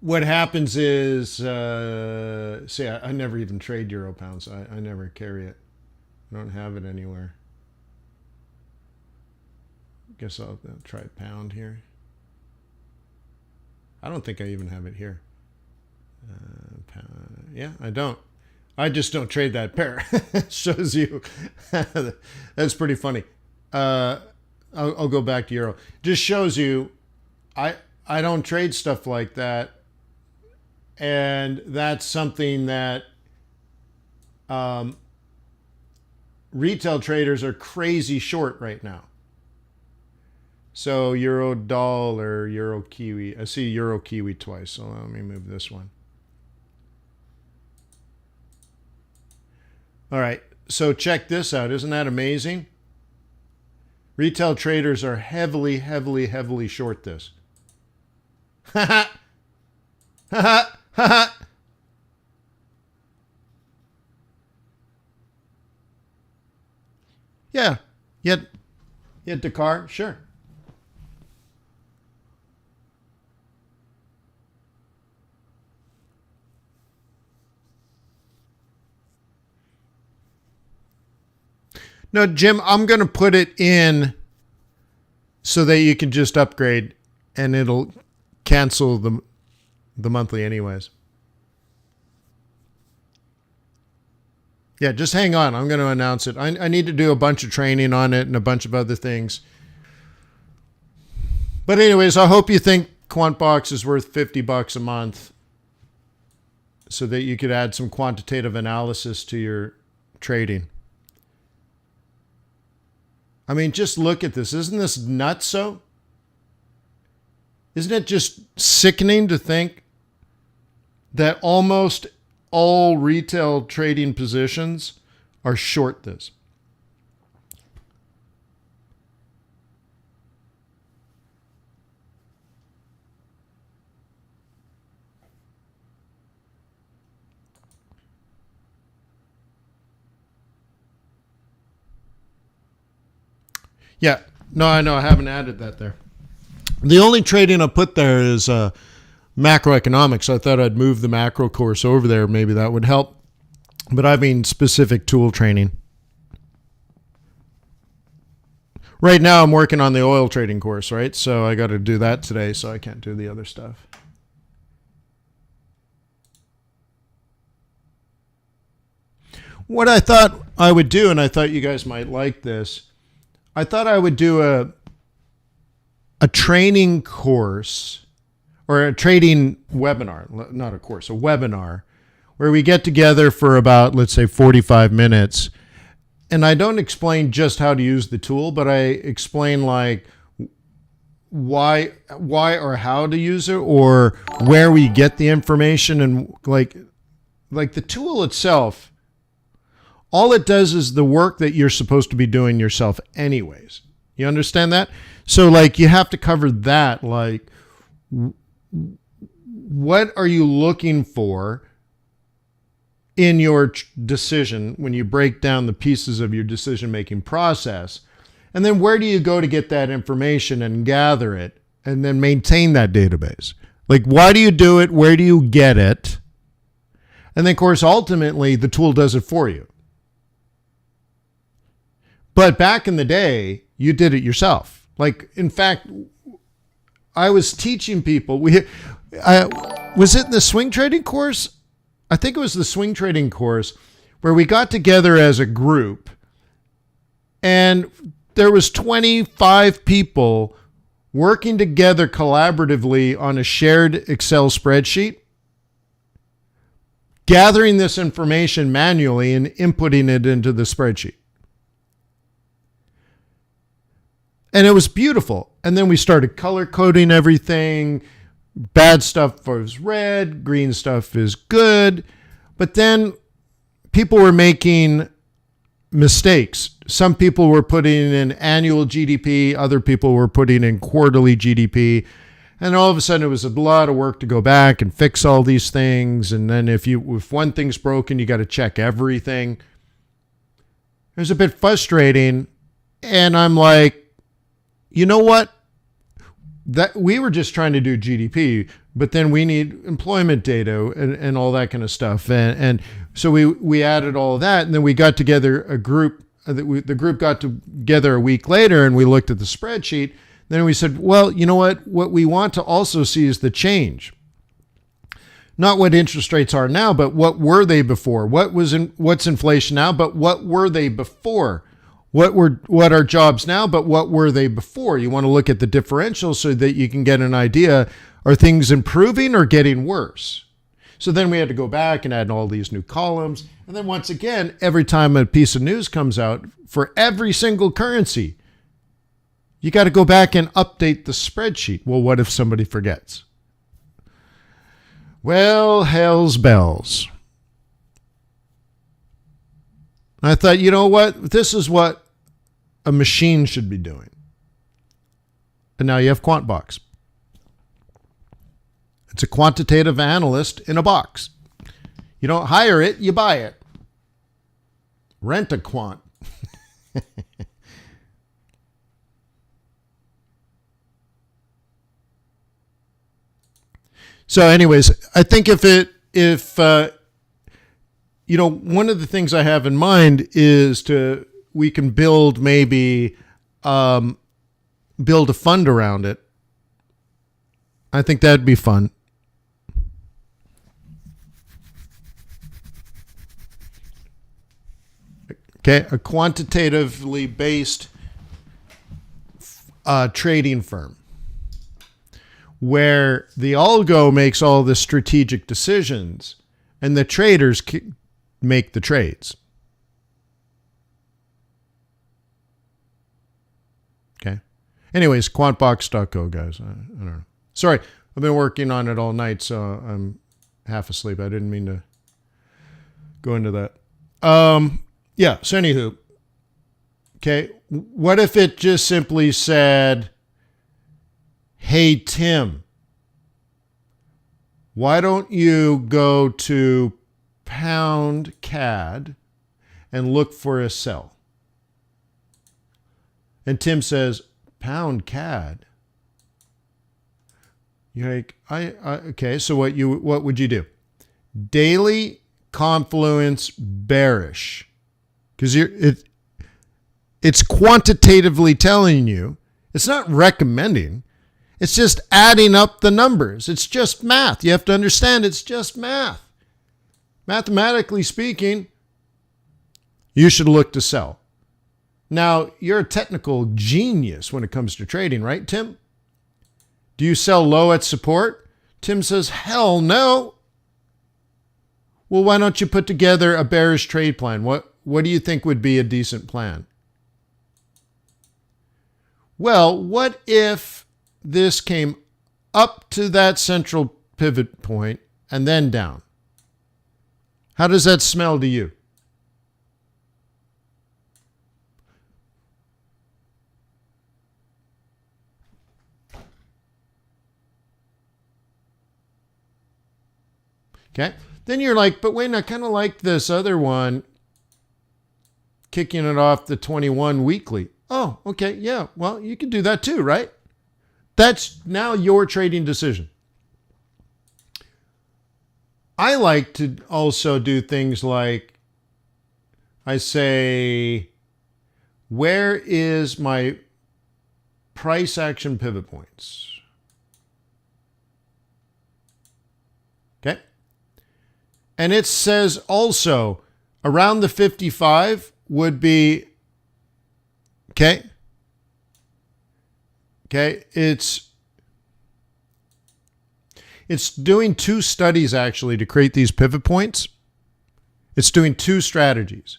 What happens is, see, I never even trade Euro Pounds. I never carry it. I don't have it anywhere. Guess I'll try pound here. I don't think I even have it here. Pound. Yeah, I don't. I just don't trade that pair. Shows you. That's pretty funny. I'll go back to Euro. Just shows you I don't trade stuff like that. And that's something that retail traders are crazy short right now. So Euro dollar, Euro Kiwi. I see Euro Kiwi twice, so let me move this one. All right, so check this out. Isn't that amazing? Retail traders are heavily, heavily, heavily short this. Ha ha ha ha. Yeah. You had Dakar? Sure. No, Jim, I'm going to put it in so that you can just upgrade and it'll cancel the monthly anyways. Yeah, just hang on. I'm going to announce it. I need to do a bunch of training on it and a bunch of other things. But anyways, I hope you think QuantBox is worth $50 a month so that you could add some quantitative analysis to your trading. I mean, just look at this. Isn't this nutso? Isn't it just sickening to think that almost all retail trading positions are short this? Yeah, no, I know. I haven't added that there. The only trading I put there is macroeconomics. I thought I'd move the macro course over there. Maybe that would help. But I mean specific tool training. Right now I'm working on the oil trading course, right? So I got to do that today, so I can't do the other stuff. What I thought I would do, and I thought you guys might like this, I thought I would do a training course or a trading webinar, not a course, a webinar, where we get together for about, let's say, 45 minutes. And I don't explain just how to use the tool, but I explain like why or how to use it or where we get the information. And like the tool itself, all it does is the work that you're supposed to be doing yourself anyways. You understand that? So like you have to cover that. Like what are you looking for in your decision when you break down the pieces of your decision-making process? And then where do you go to get that information and gather it and then maintain that database? Like, why do you do it? Where do you get it? And then, of course, ultimately, the tool does it for you. But back in the day, you did it yourself. Like, in fact, I was teaching people. Was it the swing trading course? I think it was the swing trading course where we got together as a group and there was 25 people working together collaboratively on a shared Excel spreadsheet, gathering this information manually and inputting it into the spreadsheet. And it was beautiful. And then we started color coding everything. Bad stuff was red, green stuff is good. But then people were making mistakes. Some people were putting in annual GDP, other people were putting in quarterly GDP. And all of a sudden it was a lot of work to go back and fix all these things. And then if one thing's broken, you got to check everything. It was a bit frustrating. And I'm like, you know what? That we were just trying to do GDP, but then we need employment data and all that kind of stuff. And so we added all of that, and then we got together a group. The group got together a week later, and we looked at the spreadsheet. Then we said, well, you know what? What we want to also see is the change. Not what interest rates are now, but what were they before? What's inflation now, but what were they before? What are jobs now, but what were they before? You want to look at the differential so that you can get an idea, are things improving or getting worse? So then we had to go back and add all these new columns. And then once again, every time a piece of news comes out for every single currency, you got to go back and update the spreadsheet. Well, what if somebody forgets? Well, hell's bells. I thought, you know what? This is what a machine should be doing. And now you have QuantBox. It's a quantitative analyst in a box. You don't hire it, you buy it. Rent a quant. So anyways, I think one of the things I have in mind is we can build build a fund around it. I think that'd be fun. Okay, a quantitatively based trading firm where the algo makes all the strategic decisions and the traders make the trades. Okay. Anyways, quantbox.co, guys. I don't know. Sorry, I've been working on it all night, so I'm half asleep. I didn't mean to go into that. Yeah, so anywho. Okay, what if it just simply said, hey, Tim, why don't you go to pound CAD and look for a sell? And Tim says, pound CAD? You're like, okay, so what would you do? Daily confluence bearish. Because it's quantitatively telling you, it's not recommending. It's just adding up the numbers. It's just math. You have to understand it's just math. Mathematically speaking, you should look to sell. Now, you're a technical genius when it comes to trading, right, Tim? Do you sell low at support? Tim says, hell no. Well, why don't you put together a bearish trade plan? What do you think would be a decent plan? Well, what if this came up to that central pivot point and then down? How does that smell to you? Okay. Then you're like, but wait, I kind of like this other one, kicking it off the 21 weekly. Oh, okay. Yeah. Well, you can do that too, right? That's now your trading decision. I like to also do things like I say, where is my price action pivot points? Okay. And it says also around the 55 would be, okay. Okay. It's doing two studies actually to create these pivot points. It's doing two strategies.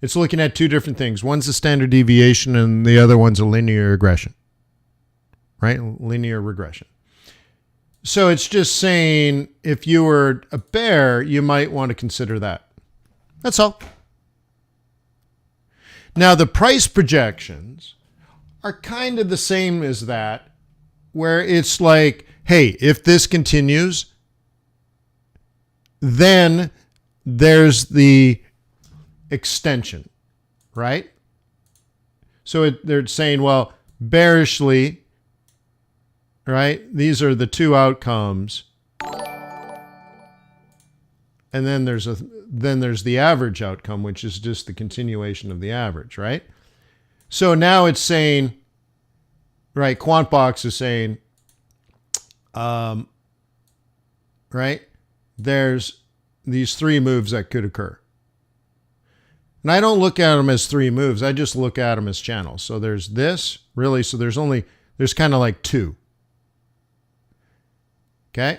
It's looking at two different things. One's a standard deviation and the other one's a linear regression, right? Linear regression. So it's just saying if you were a bear, you might want to consider that. That's all. Now, the price projections are kind of the same as that, where it's like, hey, if this continues, then there's the extension, right? So they're saying, well, bearishly, right? These are the two outcomes. And then there's the average outcome, which is just the continuation of the average, right? So now it's saying, right, QuantBox is saying, right, there's these three moves that could occur. And I don't look at them as three moves. I just look at them as channels. So there's this, really, so there's kind of like two. Okay?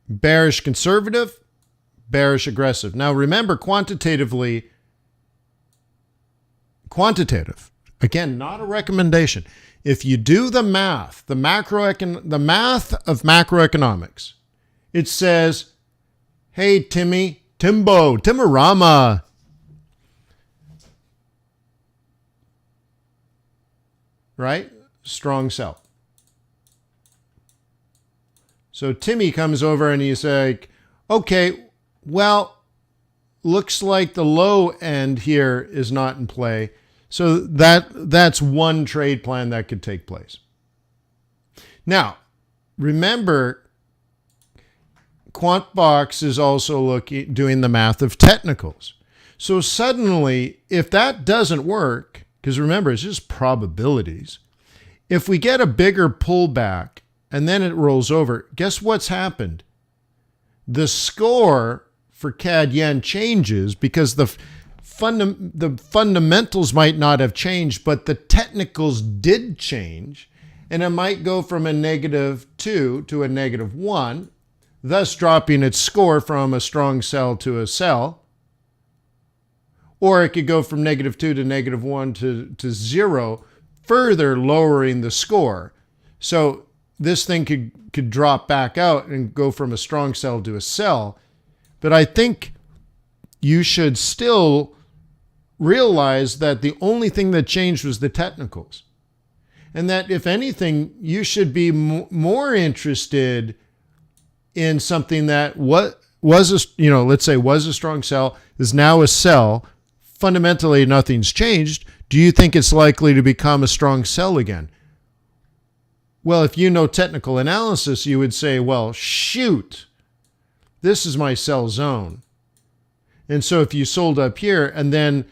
Bearish conservative, bearish aggressive. Now remember, quantitative, again, not a recommendation. If you do the math, the math of macroeconomics, it says, hey, Timorama, right? Strong sell. So Timmy comes over and he's like, okay, well, looks like the low end here is not in play. So that's one trade plan that could take place. Now, remember, QuantBox is also doing the math of technicals. So suddenly, if that doesn't work, because remember, it's just probabilities. If we get a bigger pullback and then it rolls over, guess what's happened? The score for CAD yen changes because the fundamentals might not have changed, but the technicals did change. And it might go from a -2 to a -1, thus dropping its score from a strong sell to a sell. Or it could go from -2 to -1 to 0, further lowering the score. So this thing could drop back out and go from a strong sell to a sell. But I think you should still realize that the only thing that changed was the technicals. And that if anything, you should be more interested in something that was let's say was a strong sell, is now a sell. Fundamentally, nothing's changed. Do you think it's likely to become a strong sell again? Well, if you know technical analysis, you would say, well, shoot, this is my sell zone. And so if you sold up here and then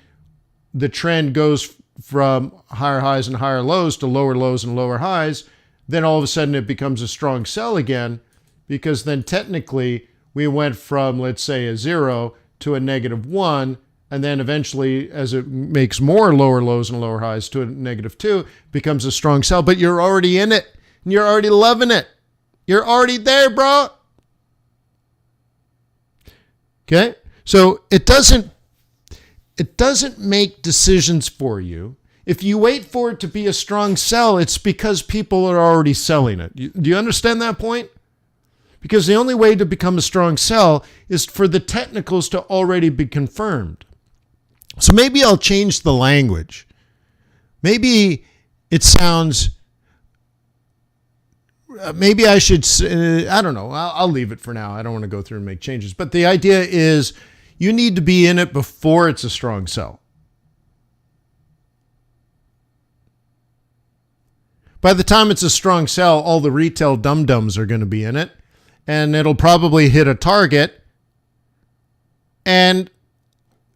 the trend goes from higher highs and higher lows to lower lows and lower highs, then all of a sudden it becomes a strong sell again, because then technically we went from, let's say, a 0 to a -1, and then eventually, as it makes more lower lows and lower highs to a -2, becomes a strong sell. But you're already in it, and you're already loving it. You're already there, bro. Okay? So it doesn't make decisions for you. If you wait for it to be a strong sell, it's because people are already selling it. Do you understand that point? Because the only way to become a strong sell is for the technicals to already be confirmed. So maybe I'll change the language. Maybe it sounds, maybe I should, I don't know. I'll leave it for now. I don't want to go through and make changes. But the idea is you need to be in it before it's a strong sell. By the time it's a strong sell, all the retail dum-dums are going to be in it, and it'll probably hit a target. And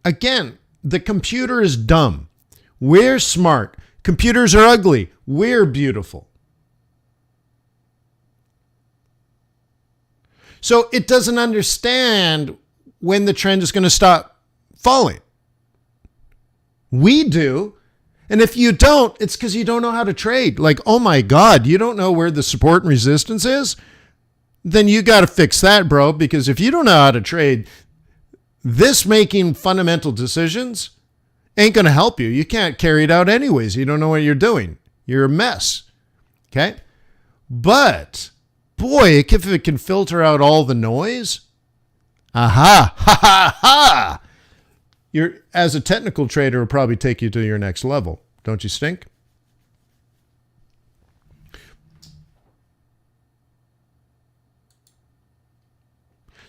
again, the computer is dumb. We're smart. Computers are ugly. We're beautiful. So it doesn't understand when the trend is going to stop falling. We do. And if you don't, it's because you don't know how to trade. Like, oh my God, you don't know where the support and resistance is? Then you got to fix that, bro. Because if you don't know how to trade, this making fundamental decisions ain't going to help you. You can't carry it out anyways. You don't know what you're doing. You're a mess. Okay? But, boy, if it can filter out all the noise, aha, ha, ha, ha. As a technical trader, will probably take you to your next level. Don't you stink?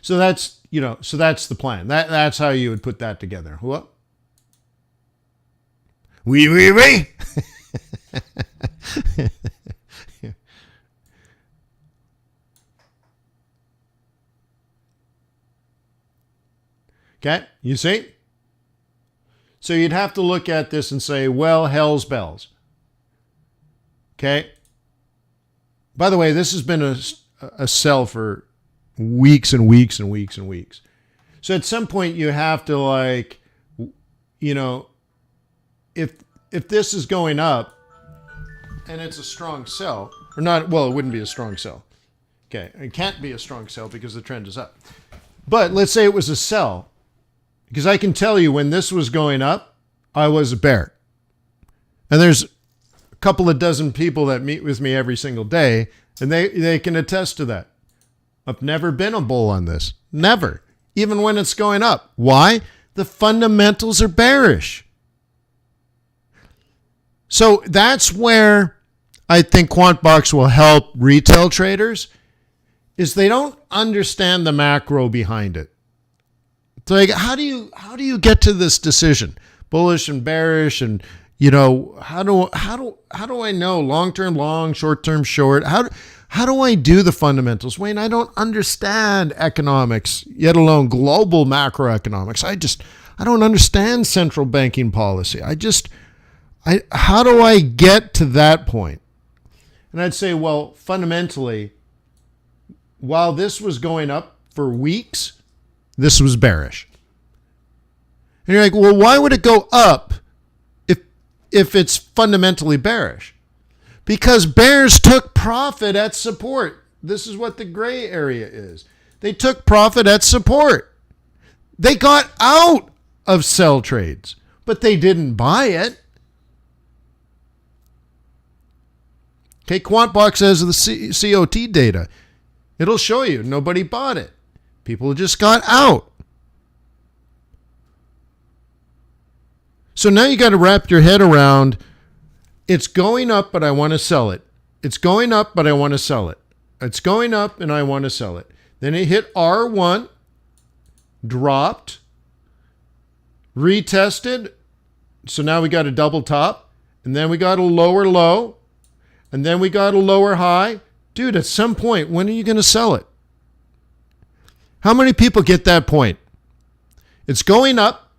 So that's the plan. That's how you would put that together. What? Oui. Okay, you see? So you'd have to look at this and say, well, hell's bells. Okay? By the way, this has been a sell for weeks and weeks and weeks and weeks. So at some point you have to if this is going up and it's a strong sell, or not, well, it wouldn't be a strong sell. Okay, it can't be a strong sell because the trend is up. But let's say it was a sell. Because I can tell you when this was going up, I was a bear. And there's a couple of dozen people that meet with me every single day, and they can attest to that. I've never been a bull on this. Never. Even when it's going up. Why? The fundamentals are bearish. So that's where I think QuantBox will help retail traders, is they don't understand the macro behind it. It's like, how do you get to this decision? Bullish and bearish, and how do I know long-term long, short-term short? How do I do the fundamentals? Wayne, I don't understand economics, yet alone global macroeconomics. I don't understand central banking policy. How do I get to that point? And I'd say, well, fundamentally, while this was going up for weeks, this was bearish. And you're like, well, why would it go up if it's fundamentally bearish? Because bears took profit at support. This is what the gray area is. They took profit at support. They got out of sell trades, but they didn't buy it. Okay, Quant box has the COT data. It'll show you nobody bought it. People just got out. So now you got to wrap your head around, it's going up, but I want to sell it. It's going up, but I want to sell it. It's going up, and I want to sell it. Then it hit R1, dropped, retested. So now we got a double top, and then we got a lower low, and then we got a lower high. Dude, at some point, when are you going to sell it? How many people get that point? It's going up,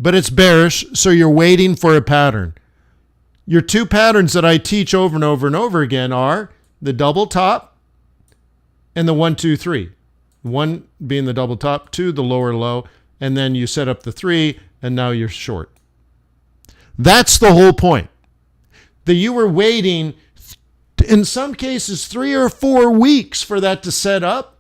but it's bearish, so you're waiting for a pattern. Your two patterns that I teach over and over and over again are the double top and the 1, 2, 3. 1 being the double top, 2 the lower low, and then you set up the 3, and now you're short. That's the whole point. That you were waiting, in some cases, 3 or 4 weeks for that to set up,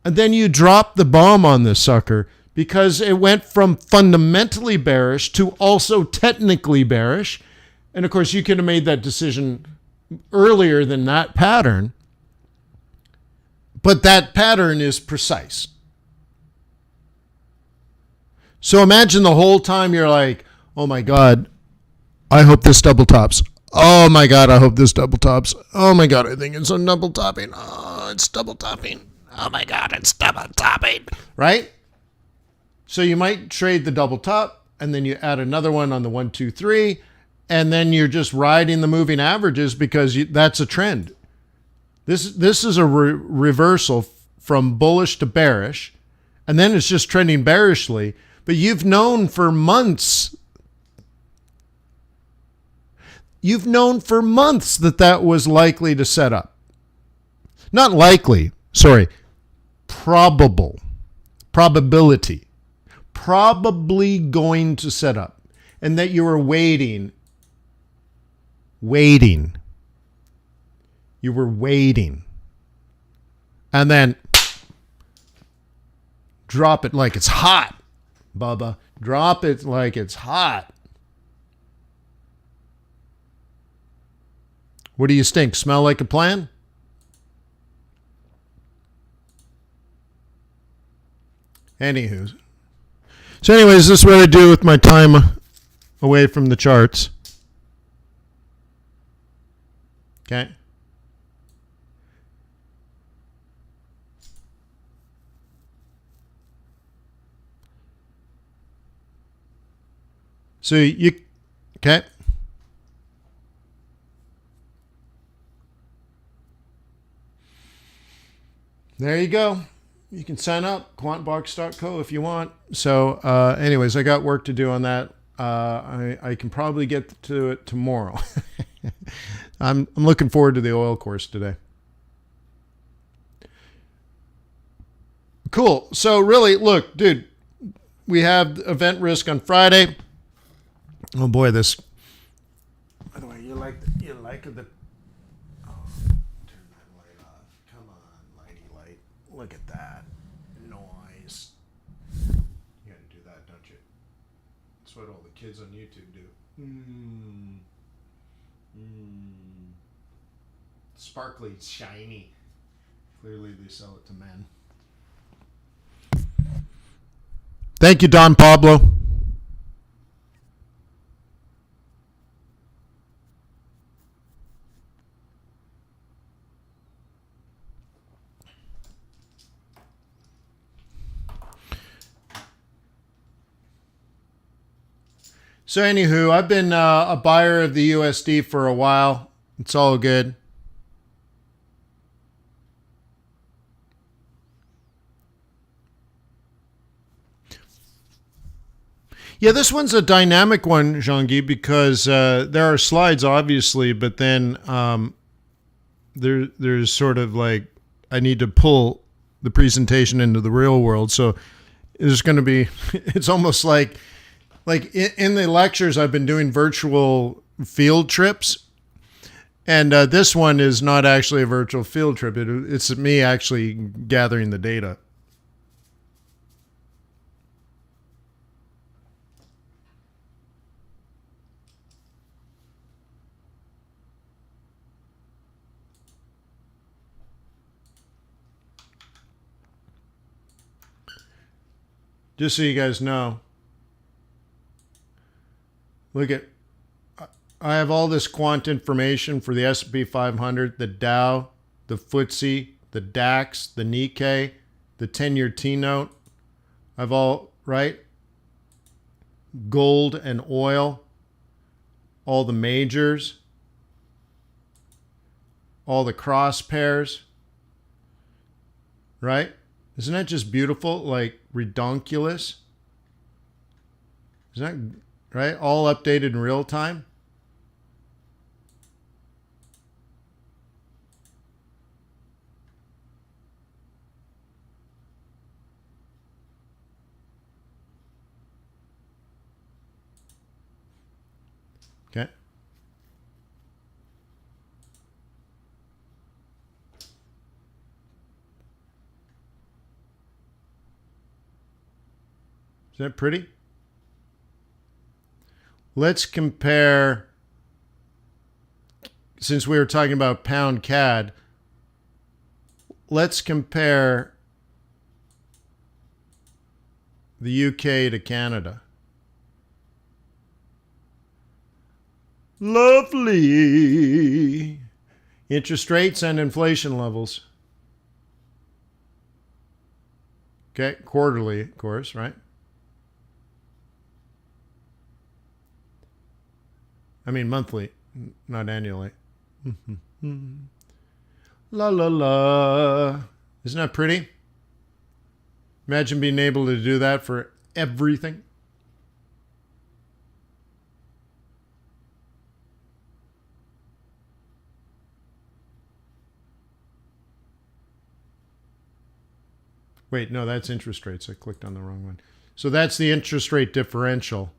and then you drop the bomb on this sucker because it went from fundamentally bearish to also technically bearish. And of course, you could have made that decision earlier than that pattern, but that pattern is precise. So imagine the whole time you're like, oh my God, I hope this double tops. Oh my God, I hope this double tops. Oh my God, I think it's a double topping. Oh, it's double topping. Oh my God, it's double topping. Right? So you might trade the double top, and then you add another one on the 1, 2, 3, and then you're just riding the moving averages because that's a trend. This is a reversal from bullish to bearish, and then it's just trending bearishly. But you've known for months. You've known for months that was likely to set up. Not likely, sorry, probable, probability, probably going to set up, and that you were waiting. You were waiting. And then drop it like it's hot, Bubba. Drop it like it's hot. What do you stink? Smell like a plan? Anywho. So anyways, this is what I do with my time away from the charts. Okay. So okay. There you go. You can sign up, quantbox.co if you want. So anyways, I got work to do on that. I can probably get to it tomorrow. I'm looking forward to the oil course today. Cool. So really, look, dude, we have event risk on Friday. Oh boy, this. By the way, you like the. Oh, turn that light off. Come on, lighty light. Look at that noise. You got to do that, don't you? That's what all the kids on YouTube do. Sparkly, shiny. Clearly, they sell it to men. Thank you, Don Pablo. So anywho, I've been a buyer of the USD for a while. It's all good. Yeah, this one's a dynamic one, Jean-Guy, because there are slides, obviously, but then there's sort of like I need to pull the presentation into the real world. So there's going to be, it's almost like in the lectures, I've been doing virtual field trips. And this one is not actually a virtual field trip. It's me actually gathering the data. Just so you guys know. Look at, I have all this quant information for the S&P 500, the Dow, the FTSE, the DAX, the Nikkei, the 10-year T-note. I've all, right? Gold and oil, all the majors, all the cross pairs, right? Isn't that just beautiful? Like redonkulous? Isn't that right? All updated in real time. Okay. Is that pretty? Let's compare, since we were talking about pound CAD, let's compare the UK to Canada. Lovely. Interest rates and inflation levels. Okay, quarterly, of course, right? I mean monthly, not annually. La la la. Isn't that pretty? Imagine being able to do that for everything. Wait, no, that's interest rates. I clicked on the wrong one. So that's the interest rate differential.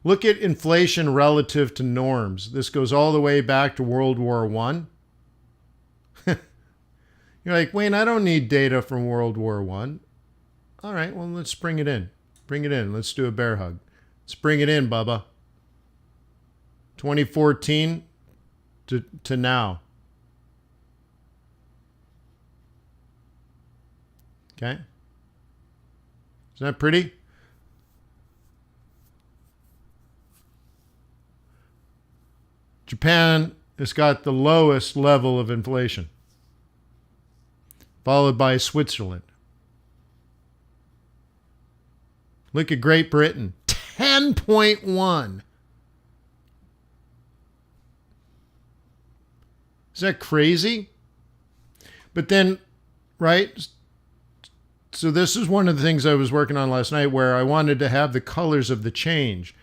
Look at inflation relative to norms. This goes all the way back to World War I. You're like, Wayne, I don't need data from World War I. All right, well, let's bring it in. Bring it in. Let's do a bear hug. Let's bring it in, Bubba. 2014 to now. Okay. Isn't that pretty? Japan has got the lowest level of inflation, followed by Switzerland. Look at Great Britain, 10.1. Is that crazy? But then, right? So this is one of the things I was working on last night where I wanted to have the colors of the change.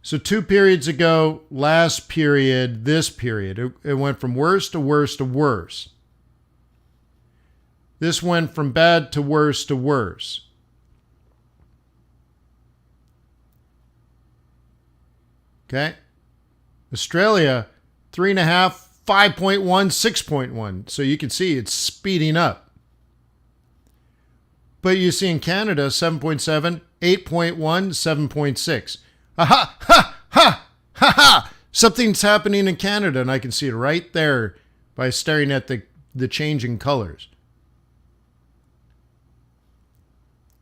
So 2 periods ago, last period, this period, it went from worse to worse to worse. This went from bad to worse to worse. Okay. Australia, 3.5, 5.1, 6.1. So you can see it's speeding up. But you see in Canada, 7.7, 8.1, 7.6. Aha! Ha! Ha! Ha! Ha! Something's happening in Canada, and I can see it right there by staring at the changing colors.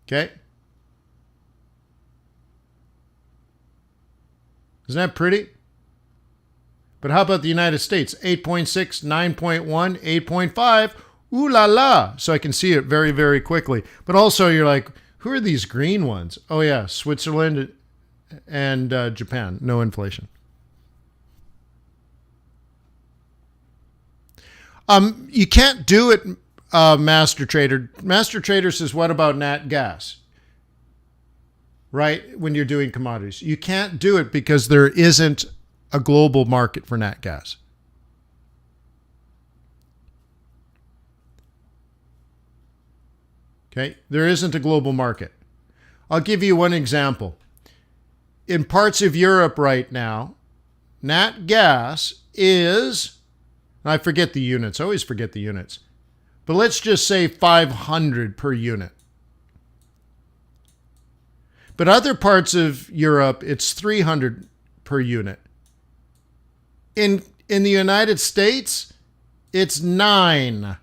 Okay? Isn't that pretty? But how about the United States? 8.6, 9.1, 8.5, ooh la la. So I can see it very, very quickly. But also you're like, who are these green ones? Oh yeah, Switzerland and Japan, no inflation. You can't do it, Master Trader. Master Trader says, what about nat gas? Right? When you're doing commodities. You can't do it because there isn't a global market for nat gas. Okay? There isn't a global market. I'll give you one example. In parts of Europe right now, nat gas is, I forget the units, I always forget the units, but let's just say 500 per unit. But other parts of Europe, it's 300 per unit. In the United States, it's $9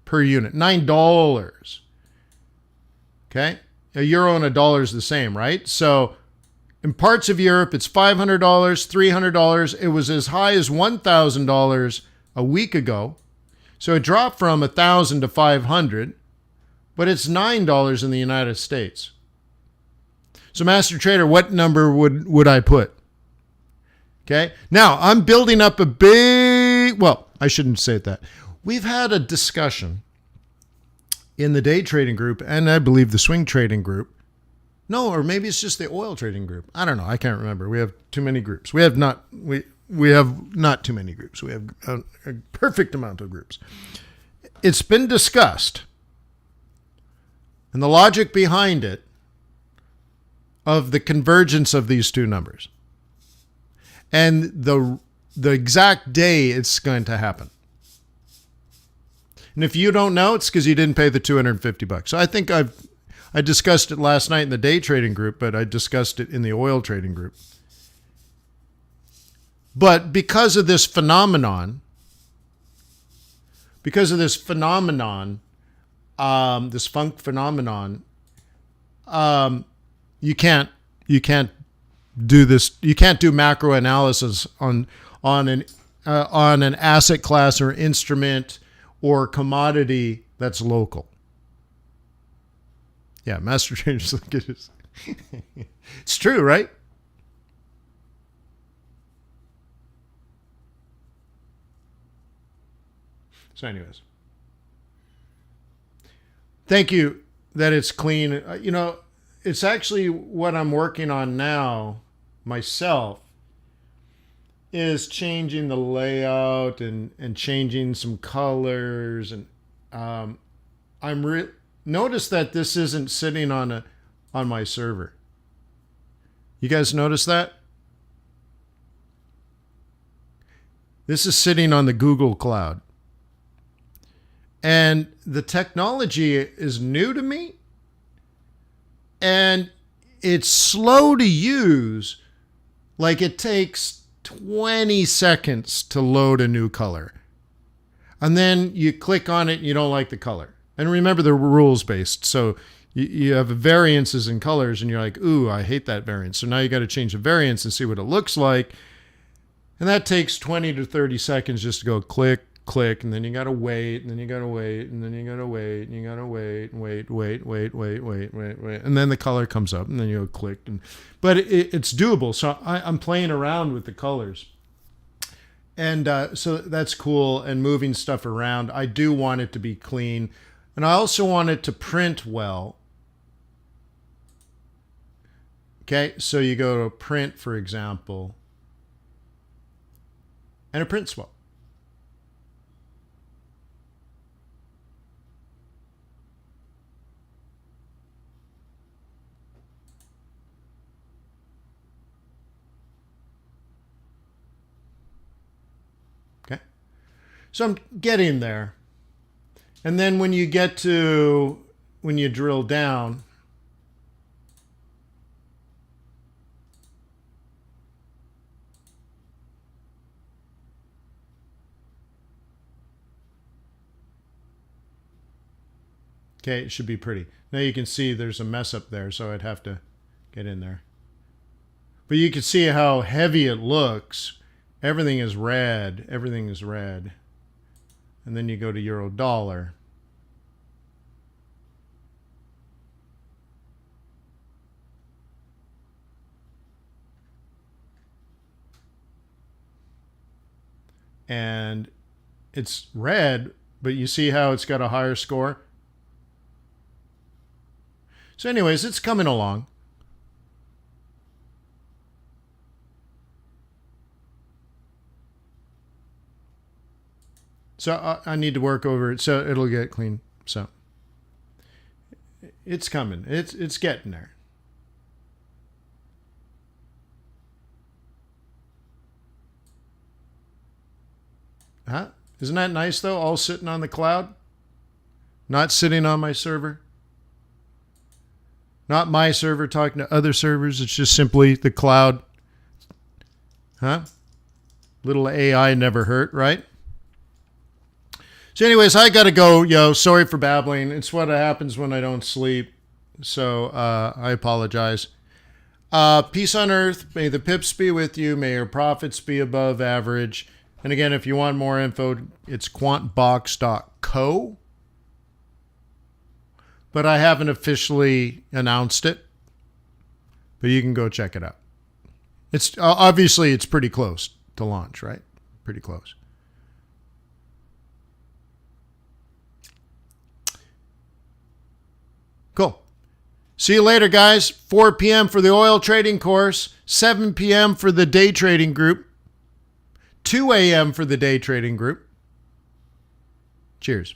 per unit, $9. Okay? A euro and a dollar is the same, right? So in parts of Europe, it's $500, $300. It was as high as $1,000 a week ago. So it dropped from $1,000 to $500, but it's $9 in the United States. So Master Trader, what number would I put? Okay. Now I'm building up a big, well, I shouldn't say that. We've had a discussion in the day trading group, and I believe the swing trading group. No, or maybe it's just the oil trading group. I don't know. I can't remember. We have too many groups. We have not too many groups. We have a perfect amount of groups. It's been discussed, and the logic behind it of the convergence of these two numbers and the exact day it's going to happen. And if you don't know, it's because you didn't pay the $250. So I think I discussed it last night in the day trading group, but I discussed it in the oil trading group. But because of this phenomenon, this funk phenomenon, you can't do this. You can't do macro analysis on an asset class or instrument or commodity that's local. Yeah, Master Traders look at it. It's true, right? So anyways, thank you that it's clean. It's actually what I'm working on now myself is changing the layout and changing some colors. And notice that this isn't sitting on my server. You guys notice that? This is sitting on the Google Cloud. And the technology is new to me. And it's slow to use. Like it takes 20 seconds to load a new color. And then you click on it and you don't like the color. And remember, they're rules based. So you have variances in colors and you're like, ooh, I hate that variance. So now you got to change the variance and see what it looks like. And that takes 20 to 30 seconds just to go click, click, and then you got to wait, and then you got to wait, and then you got to wait, and you got to wait, and then the color comes up, and then you go click. But it's doable. So I'm playing around with the colors. And so that's cool, and moving stuff around. I do want it to be clean. And I also want it to print well. Okay, so you go to print, for example, and it prints well. Okay, so I'm getting there. And then when you drill down, okay, it should be pretty. Now you can see there's a mess up there, so I'd have to get in there. But you can see how heavy it looks. Everything is red. Everything is red. And then you go to euro dollar. And it's red, but you see how it's got a higher score? So anyways, it's coming along. So I need to work over it so it'll get clean. So it's coming. It's getting there. Huh? Isn't that nice though? All sitting on the cloud? Not sitting on my server? Not my server talking to other servers. It's just simply the cloud. Huh? Little AI never hurt, right? So anyways, I got to go, yo. Sorry for babbling. It's what happens when I don't sleep. So I apologize. Peace on earth. May the pips be with you. May your profits be above average. And again, if you want more info, it's quantbox.co. But I haven't officially announced it. But you can go check it out. It's obviously it's pretty close to launch, right? Pretty close. Cool. See you later, guys. 4 p.m. for the oil trading course, 7 p.m. for the day trading group, 2 a.m. for the day trading group. Cheers.